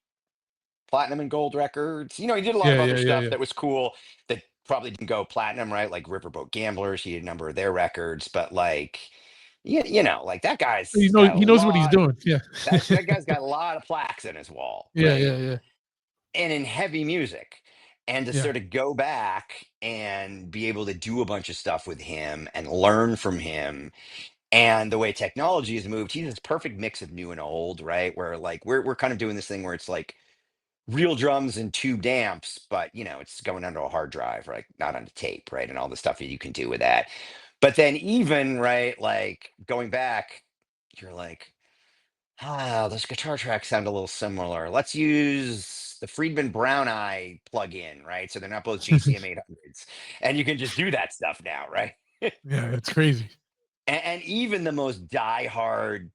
platinum and gold records. He did a lot of Yeah. other Yeah. Yeah. stuff Yeah. that was cool that probably didn't go platinum, right? Like Riverboat Gamblers, he did a number of their records, but like, like that guy's got a He knows what he's lot. doing. Yeah. That guy's got a lot of plaques in his wall, Yeah. right? Yeah. Yeah. And in heavy music. And to Yeah. sort of go back and be able to do a bunch of stuff with him and learn from him and the way technology has moved, he's this perfect mix of new and old, right? Where like we're kind of doing this thing where it's like real drums and tube amps, but it's going onto a hard drive, right? Not onto tape, right? And all the stuff that you can do with that. But then even right, like going back, you're like, those guitar tracks sound a little similar. Let's use the Friedman Brown Eye plugin, right? So they're not both JCM 800s. And you can just do that stuff now, right? Yeah. It's crazy. And even the most diehard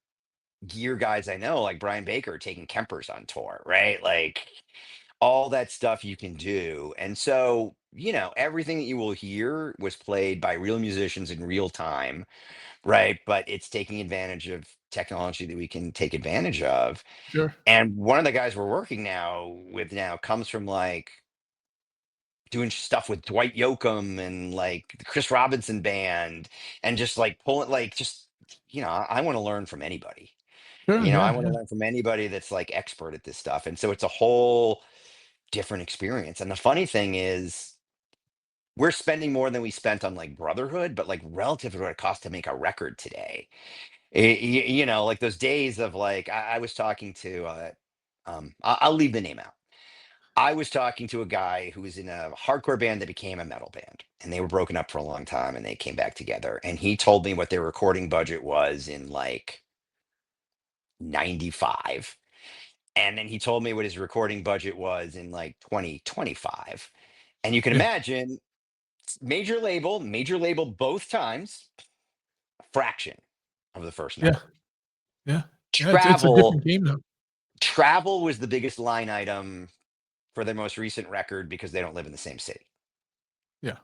gear guys I know, like Brian Baker, taking Kempers on tour, right? Like all that stuff you can do. And so, everything that you will hear was played by real musicians in real time, right? But it's taking advantage of technology that we can take advantage of. Sure. And one of the guys we're working now comes from like doing stuff with Dwight Yoakam and like the Chris Robinson band and just like pulling like just I want to learn from anybody. Sure. I Yeah. want to Yeah. learn from anybody that's like expert at this stuff. And so it's a whole different experience. And the funny thing is, we're spending more than we spent on like Brotherhood, but like relative to what it costs to make a record today. You know, like those days of like I was talking to I'll leave the name out. I was talking to a guy who was in a hardcore band that became a metal band, and they were broken up for a long time, and they came back together. And he told me what their recording budget was in like '95, and then he told me what his recording budget was in like 2025. And you can Yeah, imagine, major label both times, a fraction of the first yeah, number. yeah, yeah. It's a Travel different game now. travel was the biggest line item for their most recent record because they don't live in the same city. Yeah,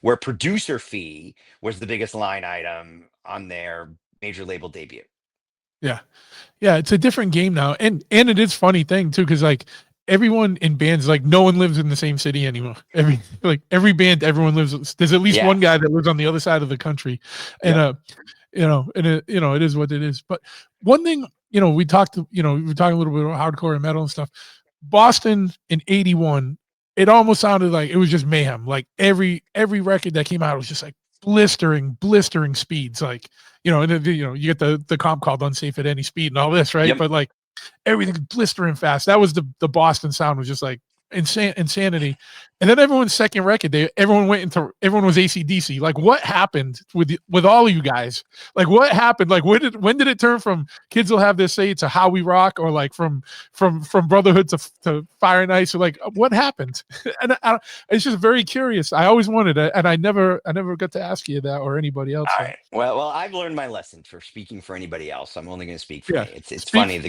Where producer fee was the biggest line item on their major label debut. yeah. Yeah, it's a different game now, and it is funny thing too, because like everyone in bands, like no one lives in the same city anymore. Every band, everyone lives. There's at least Yeah. one guy that lives on the other side of the country, and Yep. and it is what it is. But one thing, we talked, we were talking a little bit about hardcore and metal and stuff. Boston in '81, it almost sounded like it was just mayhem. Like every record that came out was just like blistering speeds, like and you get the comp called unsafe at any speed and all this, right? Yep. But like everything's blistering fast. That was the Boston sound, was just like insanity. And then everyone's second record, everyone was ACDC. Like what happened with all of you guys? Like what happened? Like when did it turn from Kids Will Have Their Say to How We Rock, or like from Brotherhood to Fire and Ice? Or like what happened? And it's just very curious. I always wanted it, and I never got to ask you that, or anybody else All that. right. Well, I've learned my lesson for speaking for anybody else. I'm only going to speak for Yeah. me. It's Speak funny. speak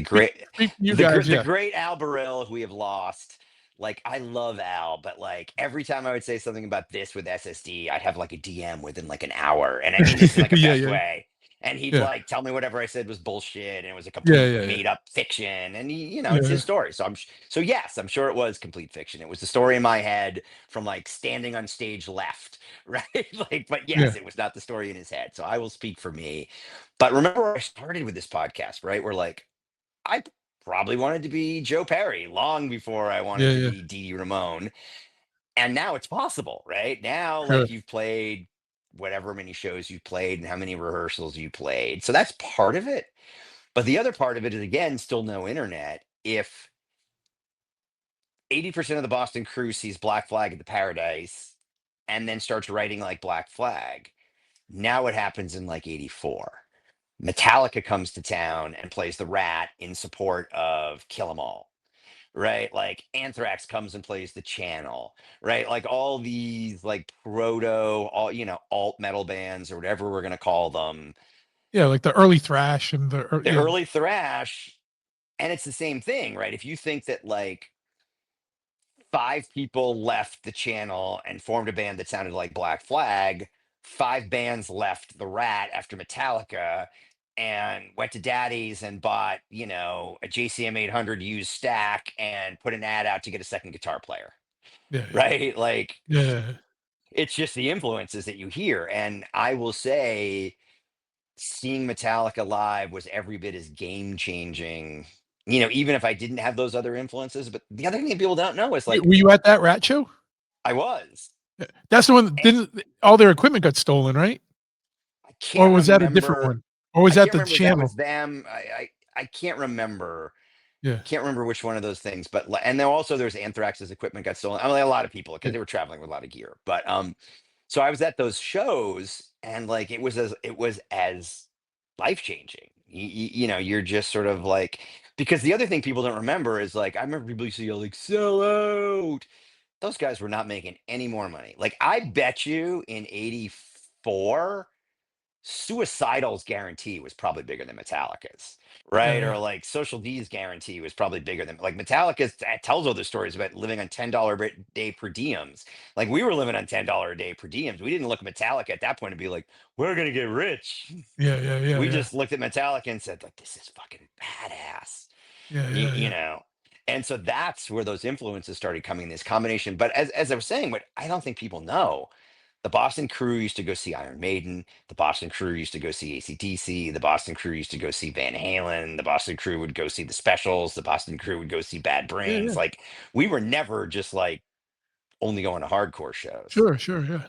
speak for you guys, The yeah. great Al Burrell, who we have lost. Like I love Al, but like every time I would say something about this with SSD, I'd have like a DM within like an hour, and I mean this in like a Yeah, best yeah, way. And he'd yeah. like tell me whatever I said was bullshit, and it was a Yeah, complete yeah, yeah. made up fiction. And it's Yeah, his story. So so yes, I'm sure it was complete fiction. It was the story in my head from like standing on stage left, right? Like, but yeah, yes, it was not the story in his head. So I will speak for me. But remember where I started with this podcast, right? Where like I probably wanted to be Joe Perry long before I yeah, wanted to yeah. be Dee Dee Ramone. And now it's possible, right? Now, Sure. like you've played whatever many shows you've played and how many rehearsals you played. So that's part of it. But the other part of it is, again, still no internet. If 80% of the Boston crew sees Black Flag at the Paradise and then starts writing like Black Flag, now what happens in like '84? Metallica comes to town and plays the Rat in support of Kill 'Em All, right? Like Anthrax comes and plays the Channel, right? Like all these like all alt metal bands or whatever we're gonna call them, Yeah, like the early thrash and the yeah, early thrash, and it's the same thing, right? If you think that like five people left the Channel and formed a band that sounded like Black Flag, five bands left the Rat after Metallica and went to Daddy's and bought, a JCM 800 used stack and put an ad out to get a second guitar player, yeah, yeah, right? Like yeah, it's just the influences that you hear. And I will say, seeing Metallica live was every bit as game changing, even if I didn't have those other influences. But the other thing people don't know is Wait, like, were you at that Rat show? I was. Yeah. That's the one that And didn't all their equipment got stolen, right? I Or can't was that a different remember. one? Or was I that can't the remember if that Channel? was them. I can't remember. Yeah, Can't remember which one of those things. But and then also there's Anthrax's equipment got stolen. I mean, a lot of people because yeah, they were traveling with a lot of gear. But so I was at those shows and like it was as life changing. You're just sort of like, because the other thing people don't remember is like I remember people used to yell like sell out. Those guys were not making any more money. Like I bet you in '84 Suicidal's guarantee was probably bigger than Metallica's, yeah, right? yeah, Or like Social D's guarantee was probably bigger than like Metallica's tells all the stories about living on $10 a day per diems. Like we were living on $10 a day per diems. We didn't look at Metallica at that point and be like, we're gonna get rich. yeah, yeah, yeah, We yeah, just looked at Metallica and said, like, this is fucking badass. yeah, You, yeah, you yeah. know. And so that's where those influences started coming, this combination. But as I was saying, what I don't think people know, the Boston crew used to go see Iron Maiden. The Boston crew used to go see AC/DC. The Boston crew used to go see Van Halen. The Boston crew would go see the Specials. The Boston crew would go see Bad Yeah, Brains. yeah. Like we were never just like only going to hardcore shows. Sure, sure, yeah.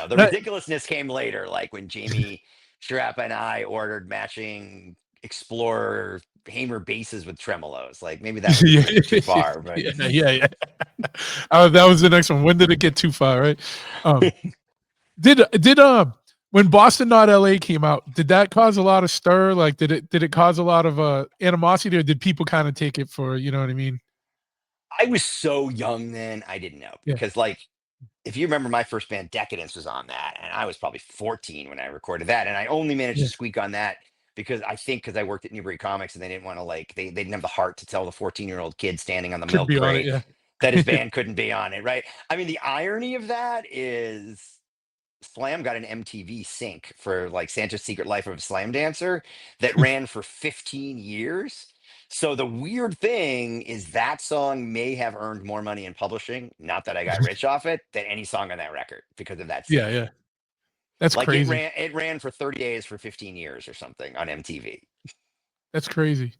The That ridiculousness came later, like when Jamie Strap and I ordered matching Explorer Hamer bases with tremolos. Like maybe that was a Yeah, bridge too far, but yeah, yeah, yeah. That was the next one. When did it get too far, right? Um, did when Boston Not LA came out, did that cause a lot of stir? Like, did it cause a lot of animosity, or did people kind of take it for, you know what I mean? I was so young then, I didn't know Yeah, because like if you remember my first band Decadence was on that and I was probably 14 when I recorded that and I only managed to yeah. squeak on that because I think because I worked at Newbury Comics and they didn't want to like they didn't have the heart to tell the 14-year-old kid standing on the Couldn't milk be on it. crate Yeah, that his band couldn't be on it, right? I mean the irony of that is Slam got an MTV sync for like Santa's Secret Life of a Slam Dancer that ran for 15 years. So the weird thing is that song may have earned more money in publishing, not that I got rich off it, than any song on that record because of that yeah, sync. yeah. That's Like crazy. it ran for 30 days for 15 years or something on MTV. That's crazy.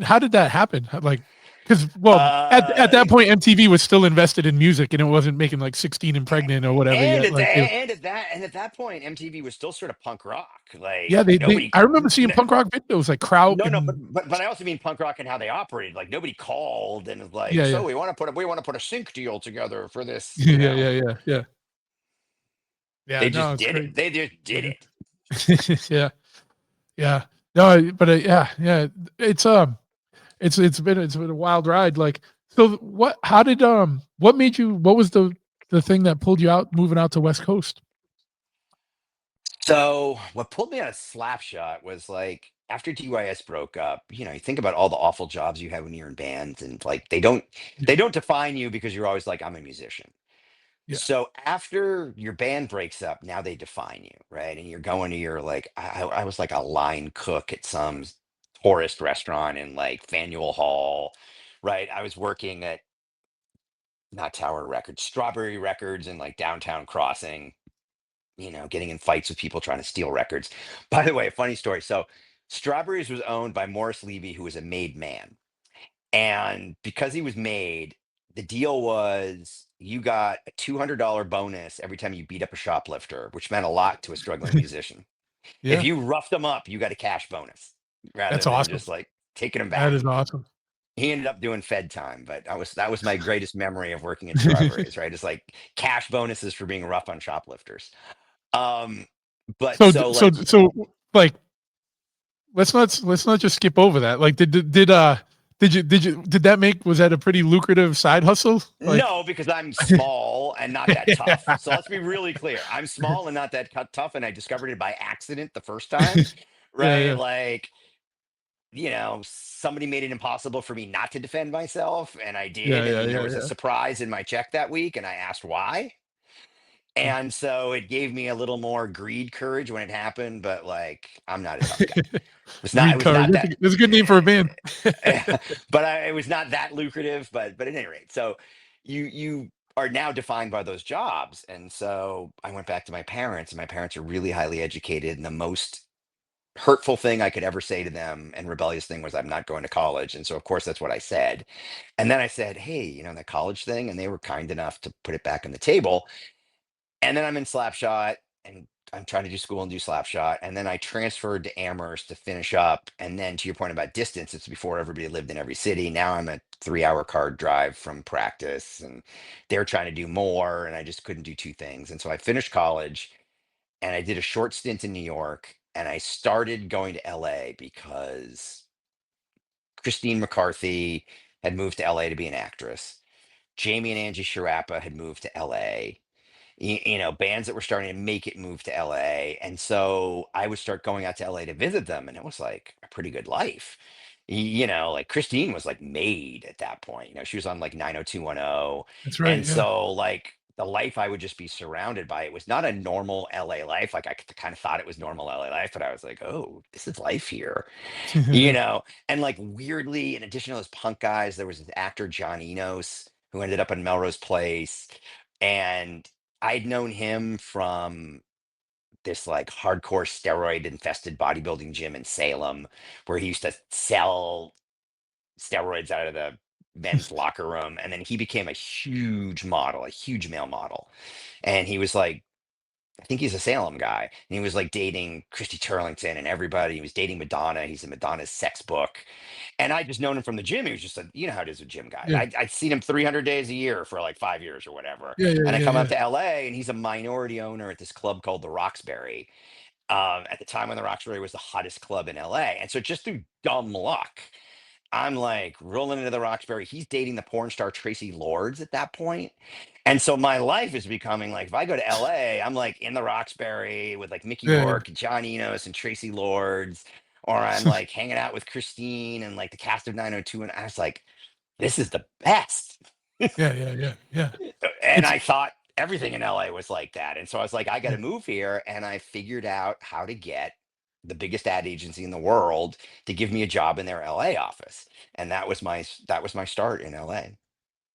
How did that happen? Like, because well, at Uh that point, MTV was still invested in music, and it wasn't making like 16 and Pregnant or whatever and yet. at that Like, it, and at that point MTV was still sort of punk rock. yeah, Like they. nobody I remember seeing punk rock videos like Kraut No, no, and but I also mean punk rock and how they operated. Like nobody called and was like, yeah, so yeah, we want to put a sync deal together for this, yeah, you yeah, know. yeah, yeah. Yeah, They no, just it's did it. great. They just did Yeah, it. yeah, yeah. No, but yeah, yeah. It's it's been a wild ride. Like, so what? How did what made you? What was the thing that pulled you out, moving out to West Coast? So what pulled me out of Slapshot was like after DYS broke up, you know, you think about all the awful jobs you have when you're in bands and like Yeah, they don't define you because you're always like, I'm a musician. yeah, So after your band breaks up, now they define you, right? And you're going to your like, I was like a line cook at some tourist restaurant in like Faneuil Hall, right? I was working at not Tower Records, Strawberry Records in like downtown Crossing, you know, getting in fights with people trying to steal records. By the way, a funny story. So Strawberries was owned by Morris Levy, who was a made man. And because he was made, the deal was you got a $200 bonus every time you beat up a shoplifter, which meant a lot to a struggling musician. If yeah. you roughed them up, you got a cash bonus rather That's than awesome. just like taking them That is back. awesome. He ended up doing Fed time, but that was my greatest memory of working at Strawberries, right? It's like cash bonuses for being rough on shoplifters. Um, but so so so like so like let's not just skip over that. Like, did that make was that a pretty lucrative side hustle? Like, no, because I'm small and not that yeah, tough. So let's be really clear. I'm small and not that tough, and I discovered it by accident the first time, yeah, right? yeah, Like, you know, somebody made it impossible for me not to defend myself, and I yeah, did. yeah, And there yeah, was a yeah. surprise in my check that week, and I asked why. And so it gave me a little more greed courage when it happened, but like I'm not a tough guy. It Greed was courage. not that That's a good name for a band. but it was not that lucrative. But at any rate, so you are now defined by those jobs, and so I went back to my parents, and my parents are really highly educated, and the most hurtful thing I could ever say to them and rebellious thing was I'm not going to college, and so of course that's what I said, and then I said, hey, you know that college thing, and they were kind enough to put it back on the table, and then I'm in Slapshot and I'm trying to do school and do Slapshot. And then I transferred to Amherst to finish up. And then to your point about distance, it's before everybody lived in every city. Now I'm a 3 hour car drive from practice and they're trying to do more. And I just couldn't do two things. And so I finished college and I did a short stint in New York. And I started going to LA because Christine McCarthy had moved to LA to be an actress. Jamie and Angie Sharappa had moved to LA, you know, bands that were starting to make it move to LA. And so I would start going out to LA to visit them, and it was like a pretty good life. You know, like Christine was like made at that point. You know, she was on like 90210. That's right. And Yeah. so, like, the life I would just be surrounded by, it was not a normal LA life. Like, I kind of thought it was normal LA life, but I was like, oh, this is life here, you know? And like, weirdly, in addition to those punk guys, there was this actor, John Enos, who ended up in Melrose Place. And I'd known him from this like hardcore steroid infested bodybuilding gym in Salem where he used to sell steroids out of the men's locker room. And then he became a huge model, a huge male model. And he was like I think he's a Salem guy, and he was like dating Christy Turlington and everybody. He was dating Madonna. He's in Madonna's sex book, and I just known him from the gym. He was just a, you know how it is with gym guys. Yeah. I'd seen him 300 days a year for like 5 years or whatever. Yeah, yeah, And I yeah, come out yeah. to LA, and he's a minority owner at this club called the Roxbury. At the time when the Roxbury was the hottest club in LA, and so just through dumb luck, I'm like rolling into the Roxbury. He's dating the porn star Tracy Lords at that point. And so my life is becoming like if I go to LA, I'm like in the Roxbury with like Mickey Yeah, Rourke and John Enos and Tracy Lords, or I'm like hanging out with Christine and like the cast of 902. And I was like, this is the best. yeah, yeah, yeah, yeah. And It's I thought everything in LA was like that. And so I was like, I got to move here. And I figured out how to get the biggest ad agency in the world to give me a job in their LA office. And that was my start in LA.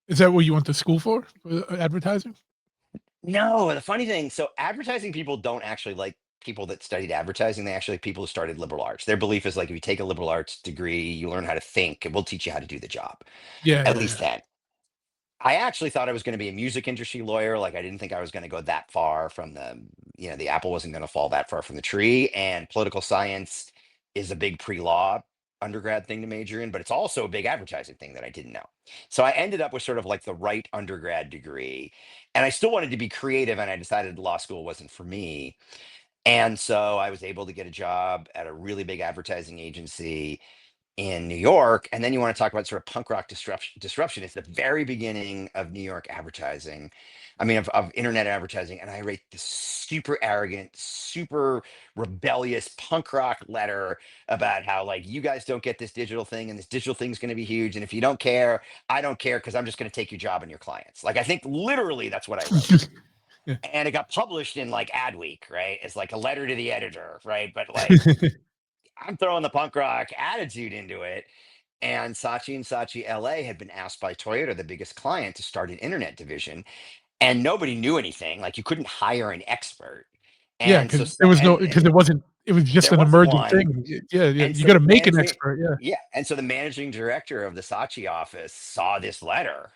is that what you went to school for? Advertising? No, the funny thing, so advertising people don't actually like people that studied advertising. They actually like people who started liberal arts. Their belief is like if you take a liberal arts degree, you learn how to think, and we'll teach you how to do the job. Yeah, At yeah, least yeah. then. I actually thought I was going to be a music industry lawyer. Like I didn't think I was going to go that far from the apple wasn't going to fall that far from the tree. And political science is a big pre-law undergrad thing to major in, but it's also a big advertising thing that I didn't know. So I ended up with sort of like the right undergrad degree, and I still wanted to be creative, and I decided law school wasn't for me. And so I was able to get a job at a really big advertising agency in New York. And then you want to talk about sort of punk rock disruption. It's the very beginning of New York advertising. I mean, of internet advertising. And I write this super arrogant, super rebellious punk rock letter about how, like, you guys don't get this digital thing and this digital thing's going to be huge. And if you don't care, I don't care because I'm just going to take your job and your clients. Like, I think literally that's what I wrote. Yeah. And it got published in like Adweek, right? It's like a letter to the editor, right? But like, I'm throwing the punk rock attitude into it. And Saatchi & Saatchi LA had been asked by Toyota, the biggest client, to start an internet division. And nobody knew anything. Like you couldn't hire an expert. Yeah, And so, because there was no, and because it wasn't, it was just there an wasn't emerging one. thing. Yeah, yeah. And You so gotta the make an managing, expert, yeah. yeah. And so the managing director of the Saatchi office saw this letter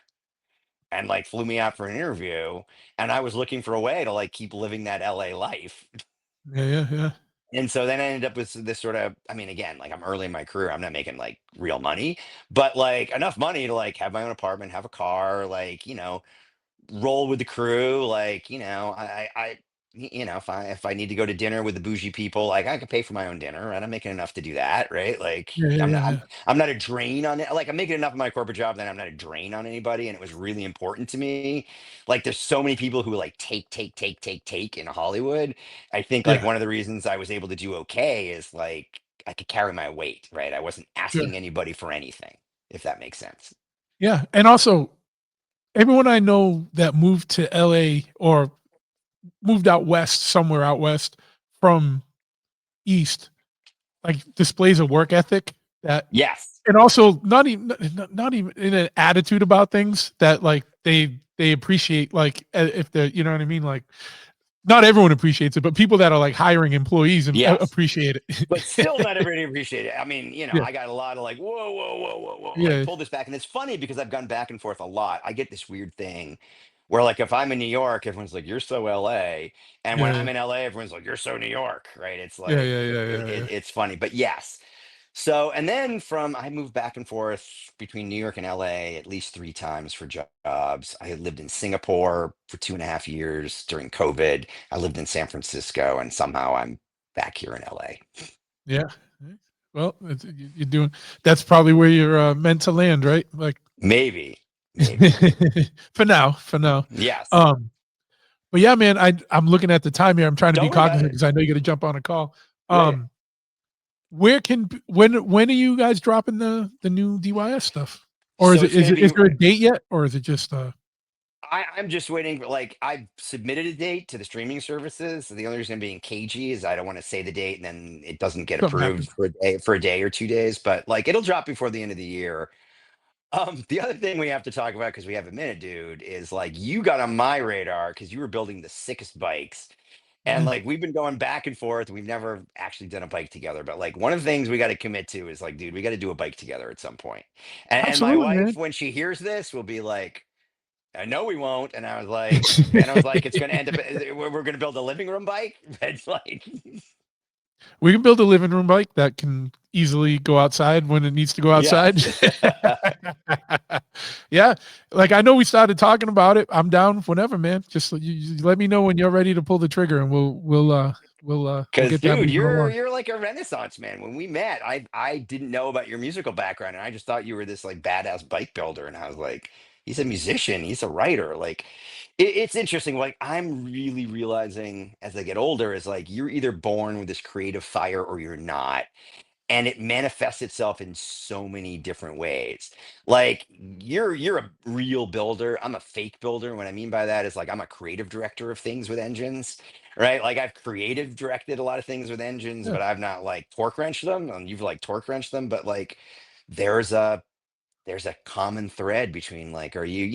and like flew me out for an interview. And I was looking for a way to like keep living that LA life. Yeah, yeah, yeah. And so then I ended up with this sort of, I mean, again, like I'm early in my career, I'm not making like real money, but like enough money to like have my own apartment, have a car, like, roll with the crew. Like, if I need to go to dinner with the bougie people, like I can pay for my own dinner, and I'm making enough to do that, right? Like Yeah, yeah, I'm yeah, not, I'm, yeah. I'm not a drain on it. Like I'm making enough of my corporate job that I'm not a drain on anybody, and it was really important to me. Like there's so many people who like take in Hollywood. I think like Yeah, one of the reasons I was able to do okay is like I could carry my weight, right? I wasn't sure. asking anybody for anything, if that makes sense. Yeah, and also, everyone I know that moved to LA or moved out west, somewhere out west from east, like, displays a work ethic that, Yes. and also not even in an attitude about things that, like, they appreciate, like, if they're, you know what I mean? Like, not everyone appreciates it, but people that are, like, hiring employees and Yes. appreciate But still it. not everybody appreciate it. I mean, Yeah, I got a lot of like, whoa, whoa, whoa, whoa, whoa, like yeah, pull this back. And it's funny because I've gone back and forth a lot. I get this weird thing where like if I'm in New York, everyone's like, you're so LA. And when yeah, I'm in LA, everyone's like, you're so New York, right? It's yeah, like yeah, yeah, yeah, yeah. it's funny. But yes. So and then from I moved back and forth between New York and LA at least 3 times for jobs. I had lived in Singapore for 2.5 years during COVID. I lived in San Francisco, and somehow I'm back here in LA. Yeah. Well, you're doing, that's probably where you're, meant to land, right? Like, Maybe, maybe. for now, for now. Yes. Um, but yeah, man, I'm looking at the time here. I'm trying to be Don't worry about cognizant it. because I know you gotta jump on a call. Yeah, yeah. Um, where can when are you guys dropping the new DYS stuff? Or So it's going to is be. there a date yet? Or is it just, I'm just waiting. Like I've submitted a date to the streaming services. The only reason I'm being cagey is I don't want to say the date and then it doesn't get something approved happens? for a day or 2 days. But like it'll drop before the end of the year. The other thing we have to talk about because we have a minute, dude, is like you got on my radar because you were building the sickest bikes. And Mhm. like we've been going back and forth. We've never actually done a bike together, but like one of the things we got to commit to is like, dude, we got to do a bike together at some point. And my Absolutely, wife, man. when she hears this, will be like, I know we won't. And I was like, it's going to end up, we're going to build a living room bike. It's like, We can build a living room bike that can easily go outside when it needs to go outside. yes. Yeah, like, I know we started talking about it. I'm down whenever, man. Just you let me know when you're ready to pull the trigger, and we'll Cause get that dude, moving you're along. you're like a renaissance man. When we met, I didn't know about your musical background, and I just thought you were this like badass bike builder. And I was like, he's a musician, he's a writer. Like, it's interesting. Like, I'm really realizing as I get older, is like you're either born with this creative fire or you're not, and it manifests itself in so many different ways. Like, you're a real builder, I'm a fake builder. What I mean by that is, like, I'm a creative director of things with engines, right? Like, I've creative directed a lot of things with engines, Yeah, but I've not like torque wrenched them, and you've like torque wrenched them. But like, there's a there's a common thread between, like, are you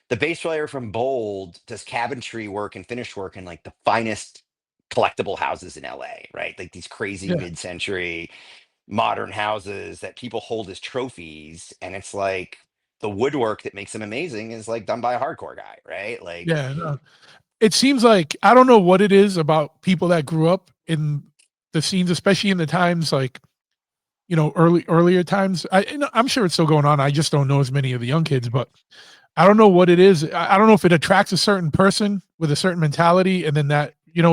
the bass player from Bold does cabinetry work and finish work in like the finest collectible houses in LA, right? Like these crazy yeah, mid-century modern houses that people hold as trophies. And it's like the woodwork that makes them amazing is like done by a hardcore guy, right? Like, yeah, no. It seems like I don't know what it is about people that grew up in the scenes, especially in the times like, earlier times. I'm sure it's still going on. I just don't know as many of the young kids, but I don't know what it is. I don't know if it attracts a certain person with a certain mentality, and then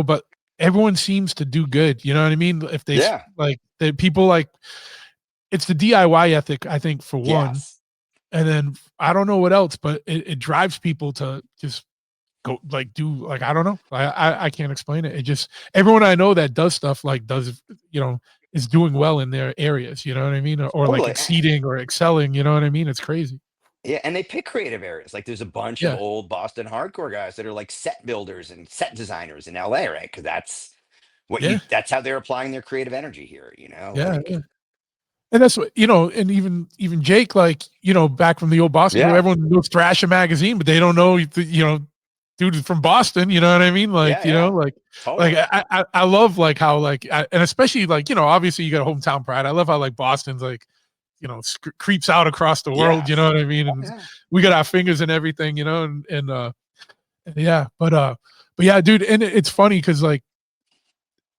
but everyone seems to do good. You know what I mean? If they yeah, like the people like it's the DIY ethic, I think, for one, yes. and then I don't know what else, but it drives people to just go like do like I don't know. I can't explain it. It just everyone I know that does stuff like does is doing well in their areas. You know what I mean? Or like Totally. exceeding or excelling. You know what I mean? It's crazy. Yeah, and they pick creative areas. Like, there's a bunch of Yeah. old Boston hardcore guys that are like set builders and set designers in LA, right? Because Yeah. that's how they're applying their creative energy here, Yeah. like, Yeah. And that's what and even Jake, like, back from the old Boston crew, yeah, everyone knows Thrasher magazine, but they don't know, dude is from Boston, you know what I mean? Like, yeah, yeah, like totally. I love like how like and especially like, obviously you got a hometown pride. I love how like Boston's like, creeps out across the world, you know Yes. what I mean? Oh, And yeah. we got our fingers and everything, yeah, but yeah, dude, and it's funny because like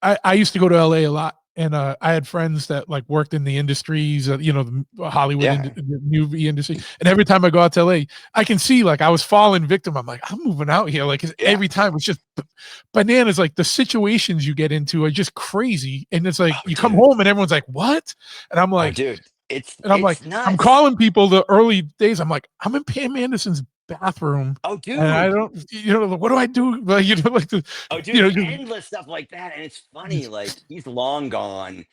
I used to go to LA a lot, and I had friends that like worked in the industries, the Hollywood Yeah. the movie industry. And every time I go out to LA, I can see like I was falling victim. I'm like, I'm moving out here. Like Yeah. every time it's just bananas. Like the situations you get into are just crazy. And it's like Oh, you come dude. home and everyone's like, what? And I'm Oh, like, dude. It's and I'm like, it's I'm nuts. calling people the early days. I'm like, I'm in Pam Anderson's bathroom. Oh, And I dude. don't, what do I do? Like, like the, Oh, dude, just, endless stuff like that. And it's funny, just like, he's long gone,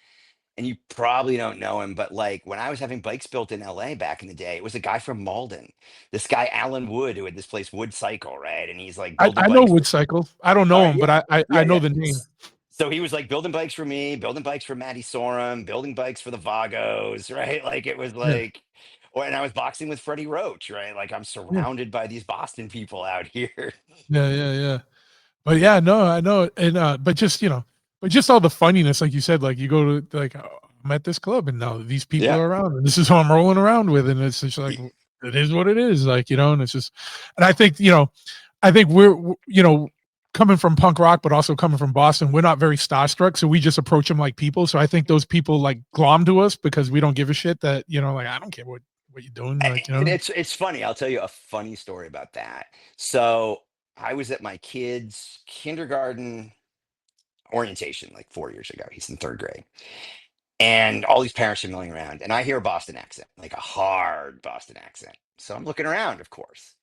and you probably don't know him, but like, when I was having bikes built in LA back in the day, it was a guy from Malden. This guy, Alan Wood, who had this place Wood Cycle, right? And he's like building I know bikes. Wood Cycle. I don't All know right, him, but yeah. I Yeah, know yeah. the name. So he was like building bikes for me, building bikes for Matty Sorum, building bikes for the Vagos, right? Like, it was Yeah, like, and I was boxing with Freddie Roach, right? Like, I'm yeah, surrounded by these Boston people out here. yeah, yeah, yeah. But yeah, no, I know, and but just all the funniness, like you said, like you go to like oh, I'm at this club and now these people Yeah. are around and this is who I'm rolling around with, and it's just like Y- it is what it is, like and it's just, and I think coming from punk rock, but also coming from Boston, we're not very starstruck, so we just approach them like people. So I think those people like glom to us because we don't give a shit that like I don't care what you're doing, like And it's funny. I'll tell you a funny story about that. So I was at my kid's kindergarten orientation like 4 years ago. He's in third grade. And all these parents are milling around, and I hear a Boston accent, like a hard Boston accent. So I'm looking around, of course.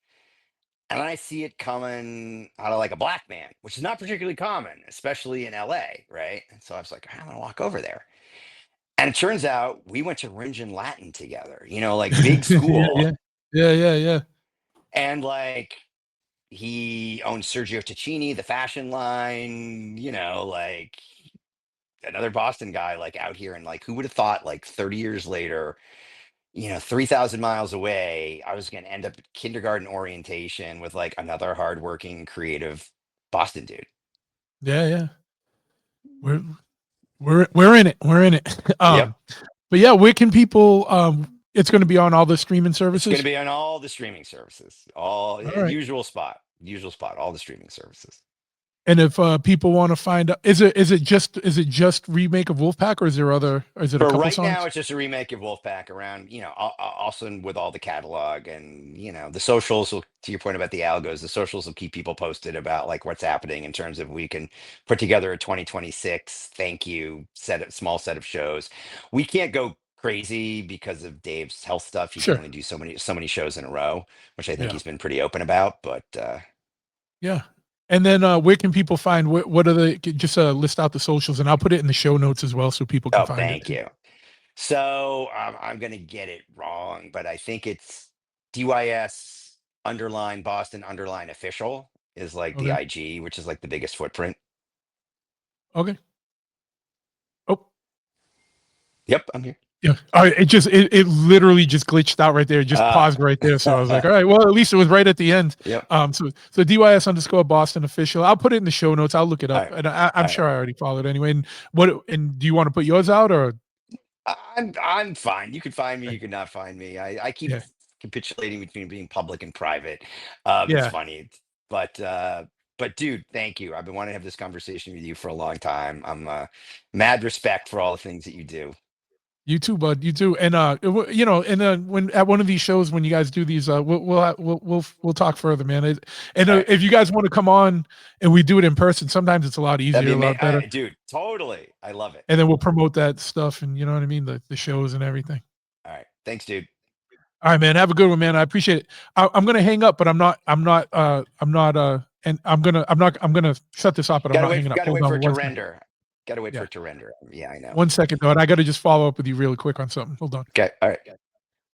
And I see it coming out of like a black man, which is not particularly common, especially in LA, right? And so I was like, I'm gonna walk over there. And it turns out we went to Ringen Latin together, like big yeah, school. yeah, yeah, yeah, yeah, And like, he owns Sergio Tacchini, the fashion line, like another Boston guy, like out here. And like, who would have thought, like 30 years later, 3,000 miles away, I was going to end up at kindergarten orientation with like another hardworking, creative Boston dude. yeah, yeah. We're we're in it. We're in it. Yep. But yeah, where can people It's going to be on all the streaming It's going to services. be on all the streaming services, all All right. usual spot, all the streaming services. And if people want to find out, is it just remake of Wolfpack, or is there other, or is it a For couple right now, songs? it's just a remake of Wolfpack around, also with all the catalog and, the socials will, to your point about the algos, the socials will keep people posted about like what's happening in terms of we can put together a 2026 thank you small set of shows. We can't go crazy because of Dave's health stuff. He can Sure. only do so many shows in a row, which I think Yeah. he's been pretty open about, but Yeah. And then where can people find what are the just list out the socials, and I'll put it in the show notes as well so people can oh, find it thank too. you. So I'm gonna get it wrong, but I think it's DYS underline Boston underline official is like the Okay. IG, which is like the biggest footprint. Okay. Oh, Yep, I'm here. yeah. All right. It literally just glitched out right there. It just Ah, paused right there. So I was like, all right, well, at least it was right at the end. yep. So DYS underscore Boston official. I'll put it in the show notes. I'll look it All up, right, and I'm all right. sure I already followed anyway. And do you want to put yours out, or I'm fine. You can find me. okay. You can not find me. I keep Yeah, capitulating between being public and private. It's yeah. funny, but dude, thank you. I've been wanting to have this conversation with you for a long time. I'm mad respect for all the things that you do. You too, bud. You too. And and when at one of these shows, when you guys do these, we'll talk further, man. And All right. if you guys want to come on and we do it in person, sometimes it's a lot That'd easier, be a lot better. dude. Totally, I love it. And then we'll promote that stuff, and you know what I mean, the shows and everything. All right, thanks, dude. All right, man. Have a good one, man. I appreciate it. I'm gonna hang up, but and I'm gonna shut this off, but I'm not hanging up. Gotta Hold wait for on it to one second. render. Gotta wait for Yeah, it to render. Yeah, I know. 1 second though, and I got to just follow up with you really quick on something. Hold on. Okay, all right.